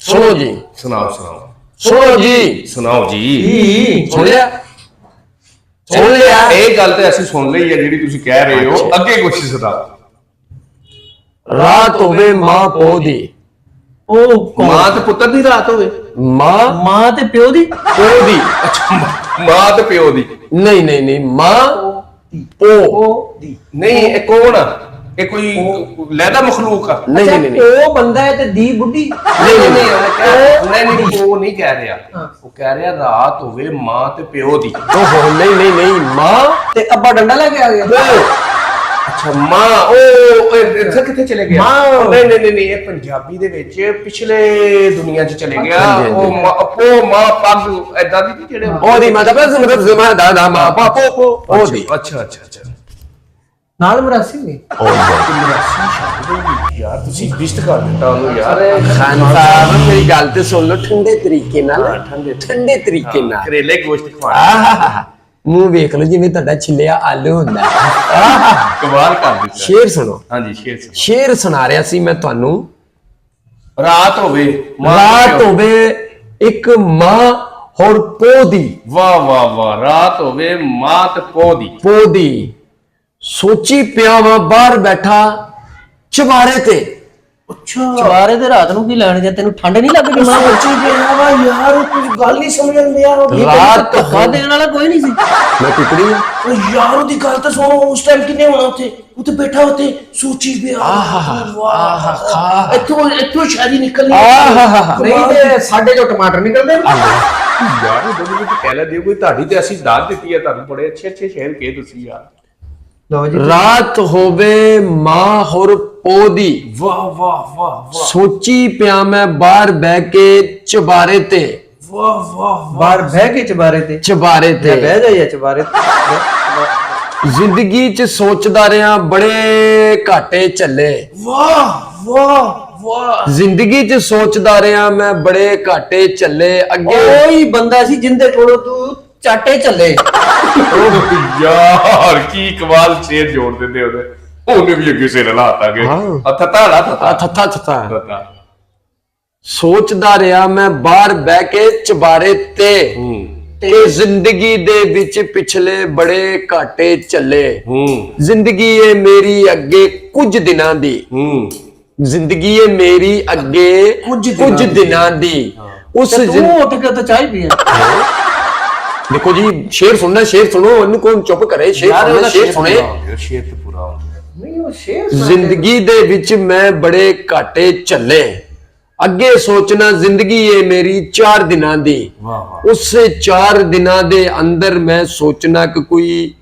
ਸੁਣੋ ਜੀ ਸੁਣਾਓ ਸੁਣੋ ਜੀ ਸੁਣਾਓ ਜੀ ਸੁਣ ਲਿਆ ਇਹ ਗੱਲ ਤੇ ਅਸੀਂ ਸੁਣ ਲਈ ਹੈ ਜਿਹੜੀ ਤੁਸੀਂ ਕਹਿ ਰਹੇ ਹੋ ਅੱਗੇ ਕੁਛ ਸੁਣਾਓ ਰਾਤ ਹੋਵੇ ਮਾਂ ਪੋ ਦੀ ਉਹ ਮਾਂ ਤੇ ਪੁੱਤਰ ਦੀ ਰਾਤ ਹੋਵੇ ਮਾਂ ਤੇ ਪਿਓ ਦੀ ਪਿਓ ਦੀ ਅੱਛਾ ਮਾਂ ਤੇ ਪਿਓ ਦੀ ਨਹੀਂ ਮਾਂ ਪੋ ਦੀ ਨਹੀਂ ਇਹ ਕੌਣ ਆ ਇਹ ਕੋਈ ਲੈਦਾ ਮਖਲੂਕ ਆ ਨਹੀਂ ਉਹ ਬੰਦਾ ਹੈ ਤੇ ਦੀ ਬੁੱਢੀ ਨਹੀਂ ਉਹ ਨਹੀਂ ਕਹਿ ਰਿਹਾ ਉਹ ਕਹਿ ਰਿਹਾ ਰਾਤ ਹੋਵੇ ਮਾਂ ਤੇ ਪਿਓ ਦੀ ਓਹੋ ਨਹੀਂ ਮਾਂ ਤੇ ਅੱਬਾ ਡੰਡਾ ਲੈ ਕੇ ਆ ਗਿਆ। ਅੱਛਾ ਮਾਂ ਉਹ ਇੱਥੇ ਕਿੱਥੇ ਚਲੇ ਗਿਆ ਮਾਂ। ਨਹੀਂ ਇਹ ਪੰਜਾਬੀ ਦੇ ਵਿੱਚ ਪਿਛਲੇ ਦੁਨੀਆ 'ਚ ਚਲੇ ਗਿਆ ਹਾਂਜੀ, ਉਹ ਮਾਂ ਪੱਗ ਐਦਾਂ ਦੀ ਨੀ ਜਿਹੜੇ ਉਹਦੀ ਮਤਲਬ ਜ਼ਮਾ ਦਾ ਮਾਂ ਪਾਪੋ ਉਹਦੀ ਅੱਛਾ ਨਾਲ ਮਰਾਸੀ ਵੀ ਯਾਰ ਤੁਸੀਂ ਬਿਸ਼ਤ ਕਰ ਦਿੱਤਾ ਉਹਨੂੰ ਯਾਰ ਖਾਨ ਸਾਹਿਬ ਮੇਰੀ ਗੱਲ ਤੇ ਸੁਣ ਲਓ ਠੰਡੇ ਤਰੀਕੇ ਨਾਲ ਠੰਡੇ ਤਰੀਕੇ ਨਾਲ ਕਰੇਲੇ ਗੋਸ਼ਤ ਖਵਾਣਾ ਆਹਾ ਮੂੰਹ ਵੇਖ ਲਓ ਜਿਵੇਂ ਤੁਹਾਡਾ ਛਿੱਲਿਆ ਆਲੂ ਹੁੰਦਾ ਕਮਾਲ ਕਰ ਦਿੱਤਾ ਸ਼ੇਰ ਸੁਣੋ ਹਾਂਜੀ ਸ਼ੇਰ ਸੁਣਾਓ। ਸ਼ੇਰ ਸੁਣਾ ਰਿਹਾ ਸੀ ਮੈਂ ਤੁਹਾਨੂੰ ਰਾਤ ਹੋਵੇ ਰਾਤ ਹੋਵੇ ਇੱਕ ਮਾਂ ਹੋਰ ਪੋ ਦੀ ਵਾਹ ਰਾਤ ਹੋਵੇ ਮਾਂ ਤੇ ਪੋ ਦੀ ਸੋਚੀ ਪਿਆ ਵਾਂ ਬਾਹਰ ਬੈਠਾ ਚਵਾਰੇ ਤੇ ਚਵਾਰੇ ਤੇ ਰਾਤ ਨੂੰ ਕੀ ਲੈਣ ਜਾਂ ਤੈਨੂੰ ਠੰਡ ਨਹੀਂ ਲੱਗਦੀ ਮਾਂ ਸੋਚੀ ਪਿਆ ਵਾ ਯਾਰ ਕੁਝ ਗੱਲ ਨਹੀਂ ਸਮਝਣ ਦਿਆ ਰਾਤ ਧੱਕਾ ਦੇਣ ਵਾਲਾ ਕੋਈ ਨਹੀਂ ਸੀ ਮੈਂ ਟੁਕੜੀ ਉਹ ਯਾਰ ਉਹਦੀ ਗੱਲ ਤਾਂ ਸੁਣੋ ਉਸ ਟਾਈਮ ਕਿੰਨੇ ਹੋਣਾ ਉੱਥੇ ਬੈਠਾ ਉੱਥੇ ਸੋਚੀ ਪਿਆ ਵਾਹ ਇੱਥੋਂ ਸ਼ਾਦੀ ਨਿਕਲਣੀ ਨਹੀਂ ਤੇ ਸਾਡੇ ਜੋ ਟਮਾਟਰ ਨਿਕਲਦੇ ਯਾਰ ਉਹਦੇ ਵਿੱਚ ਕਹਿ ਲੈ ਦਿਓ ਕੋਈ ਤੁਹਾਡੀ ਤੇ ਅਸੀਂ ਦਾਤ ਦਿੱਤੀ ਹੈ ਤੁਹਾਨੂੰ ਬੜੇ ਅੱਛੇ ਸ਼ੇਰ ਕਹੇ ਤੁਸੀਂ ਯਾਰ ਲਓ ਜੀ ਰਾਤ ਹੋਵੇ ਮਾਂ ਹੋਰ ਪੋ ਦੀ ਵਾਹ ਸੋਚੀ ਪਿਆ ਮੈਂ ਬਾਹਰ ਬਹਿ ਕੇ ਚਬਾਰੇ ਤੇ ਵਾਹ ਬਾਹਰ ਬਹਿ ਕੇ ਚਬਾਰੇ ਤੇ ਚਬਾਰੇ ਤੇ ਬਹਿ ਜਾਈਏ ਚਬਾਰੇ ਤੇ ਜ਼ਿੰਦਗੀ 'ਚ ਸੋਚਦਾ ਰਿਹਾ ਬੜੇ ਘਾਟੇ ਚੱਲੇ ਵਾਹ ਜ਼ਿੰਦਗੀ 'ਚ ਸੋਚਦਾ ਰਿਹਾ ਮੈਂ ਬੜੇ ਘਾਟੇ ਚੱਲੇ ਅੱਗੇ ਉਹੀ ਬੰਦਾ ਸੀ ਜਿੰਦੇ ਕੋਲੋਂ ਤੂੰ ਚਾਟੇ ਚੱਲੇ ਯਾਰ ਕੀ ਕਮਾਲ ਸ਼ੇਰ ਜੋੜ ਦਿੰਦੇ ਉਹਨੇ ਵੀ ਅੱਗੇ ਸਿਰ ਲਾਤਾਂਗੇ ਹਾਂ। ਥੱਤਾ ਥੱਥਾ ਸੋਚਦਾ ਰਿਹਾ ਮੈਂ ਬਾਹਰ ਬਹਿ ਕੇ ਚਬਾਰੇ ਤੇ ਜ਼ਿੰਦਗੀ ਦੇ ਵਿੱਚ ਪਿਛਲੇ ਬੜੇ ਘਾਟੇ ਚੱਲੇ ਜ਼ਿੰਦਗੀ ਏ ਮੇਰੀ ਅੱਗੇ ਕੁਝ ਦਿਨਾਂ ਦੀ ਜ਼ਿੰਦਗੀ ਏ ਮੇਰੀ ਅੱਗੇ ਕੁਝ ਦਿਨਾਂ ਦੀ ਉਸ ਤੂੰ ਉੱਠ ਕੇ ਤਾਂ ਚਾਹ ਪੀਏ ਦੇਖੋ ਜੀ ਸ਼ੇਰ ਸੁਣਨਾ ਸ਼ੇਰ ਸੁਣੋ ਇਹਨੂੰ ਕੋਈ ਚੁੱਪ ਕਰੇ ਸ਼ੇਰ ਸੁਣੇ ਸ਼ੇਰ ਤੇ ਪੂਰਾ ਨਹੀਂ ਉਹ ਸ਼ੇਰ ਜ਼ਿੰਦਗੀ ਦੇ ਵਿੱਚ ਮੈਂ ਬੜੇ ਘਾਟੇ ਝੱਲੇ ਅੱਗੇ ਸੋਚਣਾ ਜ਼ਿੰਦਗੀ ਏ ਮੇਰੀ 4 ਦਿਨਾਂ ਦੀ ਉਸੇ 4 ਦਿਨਾਂ ਦੇ ਅੰਦਰ ਮੈਂ ਸੋਚਣਾ ਕਿ ਕੋਈ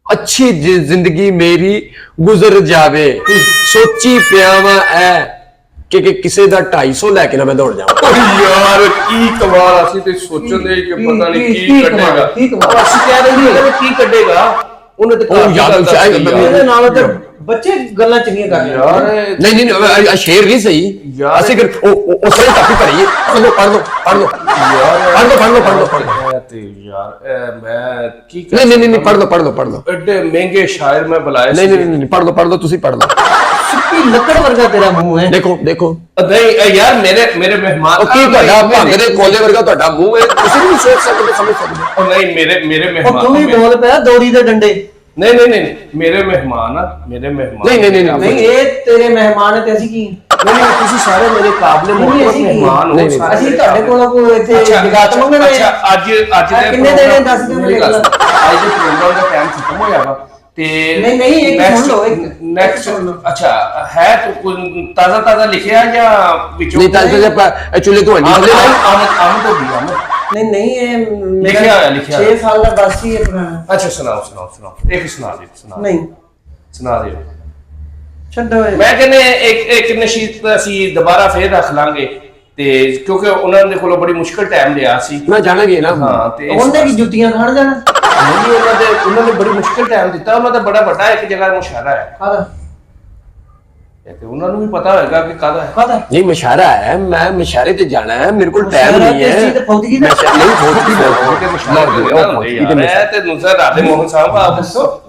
ਅੱਛੀ ਜ਼ਿੰਦਗੀ ਮੇਰੀ ਗੁਜ਼ਰ ਜਾਵੇ ਸੋਚੀ ਪਿਆ ਵਾਂ ਐ ਕਿ ਕਿਸੇ ਦਾ 250 ਲੈ ਕੇ ਨਾ ਮੈਂ ਦੌੜ ਜਾਵਾਂ ਯਾਰ ਕੀ ਕਮਾਲ ਅਸੀਂ ਤੇ ਸੋਚਦੇ ਕਿ ਪਤਾ ਨਹੀਂ ਕੀ ਕੱਢੇਗਾ ਅਸੀਂ ਕਹਿ ਰਹੇ ਨੇ ਕੀ ਕੱਢੇਗਾ ਉਹਨੇ ਤੇ ਉਹ ਯਾਰ ਸ਼ਾਇਦ ਇਹਦੇ ਨਾਲ ਤੇ ਬੱਚੇ ਗੱਲਾਂ ਚੰਗੀਆਂ ਕਰ ਰਹੇ ਯਾਰ ਨਹੀਂ ਸ਼ੇਰ ਨਹੀਂ ਸਹੀ ਅਸੀਂ ਫਿਰ ਉਹ ਸਾਰੇ ਕਾਪੀ ਭਰੀਏ ਪੜ੍ਹ ਲਓ ਤੇ ਯਾਰ ਮੈਂ ਕੀ ਨਹੀਂ ਪੜ੍ਹ ਲਓ ਐਡੇ ਮਹਿੰਗੇ ਸ਼ਾਇਰ ਮੈਂ ਬੁਲਾਏ ਨਹੀਂ ਪੜ੍ਹ ਲਓ ਤੁਸੀਂ ਪੜ੍ਹ ਲਓ ਸੁੱਕੀ ਲੱਕੜ ਵਰਗਾ ਤੇਰਾ ਮੂੰਹ ਹੈ ਦੇਖੋ ਨਹੀਂ ਯਾਰ ਮੇਰੇ ਮਹਿਮਾਨ ਉਹ ਕੀ ਤੁਹਾਡਾ ਭੰਗ ਦੇ ਕੋਲੇ ਵਰਗਾ ਤੁਹਾਡਾ ਮੂੰਹ ਹੈ ਤੁਸੀਂ ਨਹੀਂ ਸੋਚ ਸਕਦੇ ਸਮਝ ਸਕਦੇ ਉਹ ਨਹੀਂ ਮੇਰੇ ਉਹ ਮਹਿਮਾਨ ਤੂੰ ਵੀ ਬੋਲ ਪਿਆ ਦੋਰੀ ਦੇ ਡੰਡੇ ਨਹੀਂ ਮੇਰੇ ਮਹਿਮਾਨ ਨਹੀਂ ਨਹੀਂ ਇਹ ਤੇਰੇ ਮਹਿਮਾਨ ਤੇ ਅਸੀਂ ਕੀ ਨਹੀਂ ਤੁਸੀਂ ਸਾਰੇ ਮੇਰੇ ਕਾਬਲੇ ਮਹਿਮਾਨ ਹੋ ਅਸੀਂ ਤੁਹਾਡੇ ਕੋਲੋਂ ਕੋਈ ਇੱਥੇ ਜਗਾਤ ਮੰਗਣ ਆਏ ਅੱਛਾ ਅੱਜ ਦੇ ਕਿੰਨੇ ਦੇਣੇ ਦੱਸ ਦਿਓ ਮੈਨੂੰ ਅੱਜ ਦੇ ਪ੍ਰੋਗਰਾਮ ਦਾ ਟਾਈਮ ਖਤਮ ਹੋਇਆ ਵਾ ਤੇ ਨਹੀਂ ਇੱਕ ਸੁਣ ਲਓ ਇੱਕ ਨੈਕਸਟ ਅੱਛਾ ਹੈ ਤੂੰ ਤਾਜ਼ਾ ਲਿਖਿਆ ਜਾਂ ਵਿੱਚੋਂ ਨਹੀਂ ਤਾਂ ਚੁੱਲੇ ਤੋਂ ਹੱਡੀ ਥੱਲੇ ਆਮ ਤੋਂ ਵੀ ਆਮ ਨਹੀਂ ਇਹ ਲਿਖਿਆ ਹੋਇਆ 6 ਸਾਲ ਦਾ ਬਾਸੀ ਹੈ ਪੁਰਾਣਾ ਅੱਛਾ ਸੁਣਾਓ ਇੱਕ ਸੁਣਾ ਦੇ ਨਹੀਂ ਸੁਣਾ ਦੇ ਛੱਡੋ ਮੈਂ ਕਹਿੰਦੇ ਇੱਕ ਨਸ਼ੀਦ ਅਸੀਂ ਦੁਬਾਰਾ ਫੇਰ ਰੱਖ ਲਾਂਗੇ ਤੇ ਕਿਉਂਕਿ ਉਹਨਾਂ ਦੇ ਕੋਲੋਂ ਬੜੀ ਮੁਸ਼ਕਲ ਟਾਈਮ ਲਿਆ ਸੀ ਮੈਂ ਜਾਣਾਂਗੇ ਨਾ ਹਾਂ ਤੇ ਉਹਨੇ ਕੀ ਜੁੱਤੀਆਂ ਖਾਣ ਜਾਣਾ ਨਹੀਂ ਉਹਨਾਂ ਨੇ ਬੜੀ ਮੁਸ਼ਕਲ ਟਾਈਮ ਦਿੱਤਾ ਉਹਨਾਂ ਦਾ ਬੜਾ ਵੱਡਾ ਇੱਕ ਜਗ੍ਹਾ ਮੁਸ਼ਾਰਾ ਹੈ ਕਾਹਦਾ ਤੇ ਉਹਨਾਂ ਨੂੰ ਵੀ ਪਤਾ ਹੋਏਗਾ ਕਿ ਕਾਹਦਾ ਹੈ ਕਾਹਦਾ ਨਹੀਂ ਮਸ਼ਾਰਾ ਹੈ ਮੈਂ ਮਸ਼ਾਰੇ ਤੇ ਜਾਣਾ ਹੈ ਮੇਰੇ ਕੋਲ ਟਾਈਮ ਨਹੀਂ ਹੈ ਤੇ ਫੌਜੀ ਦਾ ਨਹੀਂ ਫੌਜੀ ਮੈਂ ਤੇ ਨੁਜ਼ਰ ਰਾਧੇ ਮੋਹਨ ਸਾਹਿਬ ਆਪ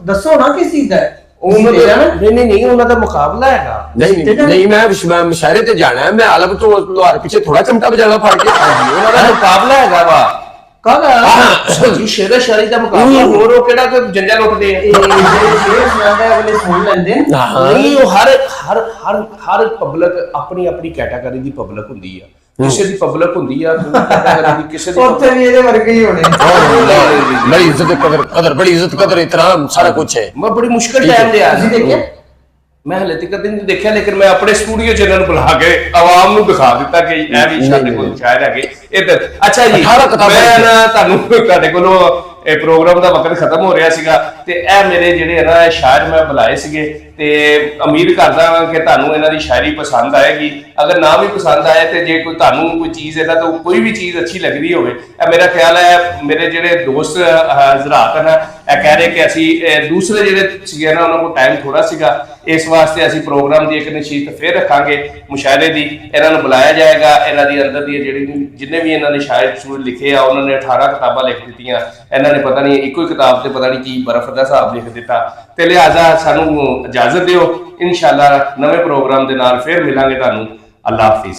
ਦੱਸੋ ਨਾ ਕਿਸ ਚੀਜ਼ ਦਾ ਹੈ ਉਹਨਾਂ ਦਾ ਨਹੀਂ ਉਹਨਾਂ ਦਾ ਮੁਕਾਬਲਾ ਹੈਗਾ ਨਹੀਂ ਮੈਂ ਮਸ਼ਾਰੇ ਤੇ ਜਾਣਾ ਹੈ ਮੈਂ ਆਲਮ ਤੋਂ ਲੋਹਾਰ ਪਿੱਛੇ ਥੋੜਾ ਚਮਟਾ ਵਜਾਣਾ ਫੜ ਕੇ ਉਹਨਾਂ ਦਾ ਮੁਕਾਬਲਾ ਹੈਗਾ ਵਾ ਕਾਹਦਾ ਜੀ ਸ਼ੇਰਾ ਸ਼ਾਇਰੀ ਦਾ ਮੁਕਾਬਲਾ ਹੋਰ ਉਹ ਕਿਹੜਾ ਕੋਈ ਜੰਜਾ ਲੁੱਟਦੇ ਆ ਇਹ ਜਿਹੜੇ ਸ਼ੇਰ ਸੁਣਾਉਂਦਾ ਅਗਲੇ ਸੁਣ ਲੈਂਦੇ ਨੇ ਨਹੀਂ ਉਹ ਹਰ ਪਬਲਿਕ ਆਪਣੀ ਕੈਟਾਗਰੀ ਦੀ ਪਬਲਿਕ ਹੁੰਦੀ ਆ ਕਿਸੇ ਦੀ ਪਬਲਿਕ ਹੁੰਦੀ ਆ ਕੈਟਾਗਰੀ ਦੀ ਕਿਸੇ ਦੀ ਉੱਥੇ ਵੀ ਇਹਦੇ ਵਰਗੇ ਹੀ ਹੋਣੇ ਬੜੀ ਇੱਜ਼ਤ ਕਦਰ ਬੜੀ ਇੱਜ਼ਤ ਕਦਰ ਇਤਰਾਮ ਸਾਰਾ ਕੁਝ ਹੈ ਮੈਂ ਬੜੀ ਮੁਸ਼ਕਲ ਟਾਈਮ ਦੇ ਆ ਤੁਸੀਂ ਦੇਖਿਆ ਮੈਂ ਹਲੇ ਤੱਕ ਨਹੀਂ ਦੇਖਿਆ ਲੇਕਿਨ ਮੈਂ ਆਪਣੇ ਸਟੂਡੀਓ ਚ ਇਹਨਾਂ ਨੂੰ ਬੁਲਾ ਕੇ ਆਵਾਮ ਨੂੰ ਦਿਖਾ ਦਿੱਤਾ ਕਿ ਇਹ ਵੀ ਸਾਡੇ ਕੋਲ ਸ਼ਾਇਰ ਹੈਗੇ ਇੱਧਰ ਅੱਛਾ ਜੀ ਮੈਂ ਨਾ ਤੁਹਾਨੂੰ ਤੁਹਾਡੇ ਕੋਲੋਂ ਇਹ ਪ੍ਰੋਗਰਾਮ ਦਾ ਵਕਤ ਖਤਮ ਹੋ ਰਿਹਾ ਸੀਗਾ ਤੇ ਇਹ ਮੇਰੇ ਜਿਹੜੇ ਹੈ ਨਾ ਸ਼ਾਇਰ ਮੈਂ ਬੁਲਾਏ ਸੀਗੇ ਤੇ ਉਮੀਦ ਕਰਦਾ ਹਾਂ ਕਿ ਤੁਹਾਨੂੰ ਇਹਨਾਂ ਦੀ ਸ਼ਾਇਰੀ ਪਸੰਦ ਆਏਗੀ। ਅਗਰ ਨਾ ਵੀ ਪਸੰਦ ਆਏ ਤੇ ਜੇ ਕੋਈ ਤੁਹਾਨੂੰ ਕੋਈ ਚੀਜ਼ ਇਹਦਾ ਤੋਂ ਕੋਈ ਵੀ ਚੀਜ਼ ਅੱਛੀ ਲੱਗਦੀ ਹੋਵੇ, ਇਹ ਮੇਰਾ ਖਿਆਲ ਹੈ ਮੇਰੇ ਜਿਹੜੇ ਦੋਸਤ ਹਜ਼ਰਾਤ ਹਨ ਇਹ ਕਹਿ ਰਹੇ ਕਿ ਅਸੀਂ ਦੂਸਰੇ ਜਿਹੜੇ ਸੀਗੇ ਨਾ ਉਹਨਾਂ ਕੋਲ ਟਾਈਮ ਥੋੜਾ ਸੀਗਾ, ਇਸ ਵਾਸਤੇ ਅਸੀਂ ਪ੍ਰੋਗਰਾਮ ਦੀ ਇੱਕ ਨਸ਼ੀਤ ਫੇਰ ਰੱਖਾਂਗੇ ਮੁਸ਼ਾਇਰੇ ਦੀ। ਇਹਨਾਂ ਨੂੰ ਬੁਲਾਇਆ ਜਾਏਗਾ, ਇਹਨਾਂ ਦੀ ਅੰਦਰ ਦੀ ਜਿਹੜੀ ਜਿੰਨੇ ਵੀ ਇਹਨਾਂ ਨੇ ਸ਼ਾਇਰ ਸ਼ੂਰ ਲਿਖੇ ਆ ਉਹਨਾਂ ਨੇ 18 ਕਿਤਾਬਾਂ ਲਿਖ ਦਿੱਤੀਆਂ, ਇਹਨਾਂ ਨੇ ਪਤਾ ਨਹੀਂ ਇੱਕੋ ਹੀ ਕਿਤਾਬ ਤੇ ਪਤਾ ਨਹੀਂ ਕੀ ਬਰਫ਼ ਦਾ ਹਿਸਾਬ ਲਿਖ ਦਿੱਤਾ। ਤੇ ਲਿਹਾਜ਼ਾ ਸਾਨੂੰ ਇਜਾਜ਼ਤ ਦਿਓ, ਇਨਸ਼ਾਅੱਲਾ ਨਵੇਂ ਪ੍ਰੋਗਰਾਮ ਦੇ ਨਾਲ ਫੇਰ ਮਿਲਾਂਗੇ ਤੁਹਾਨੂੰ। ਅੱਲਾ ਹਾਫਿਜ਼।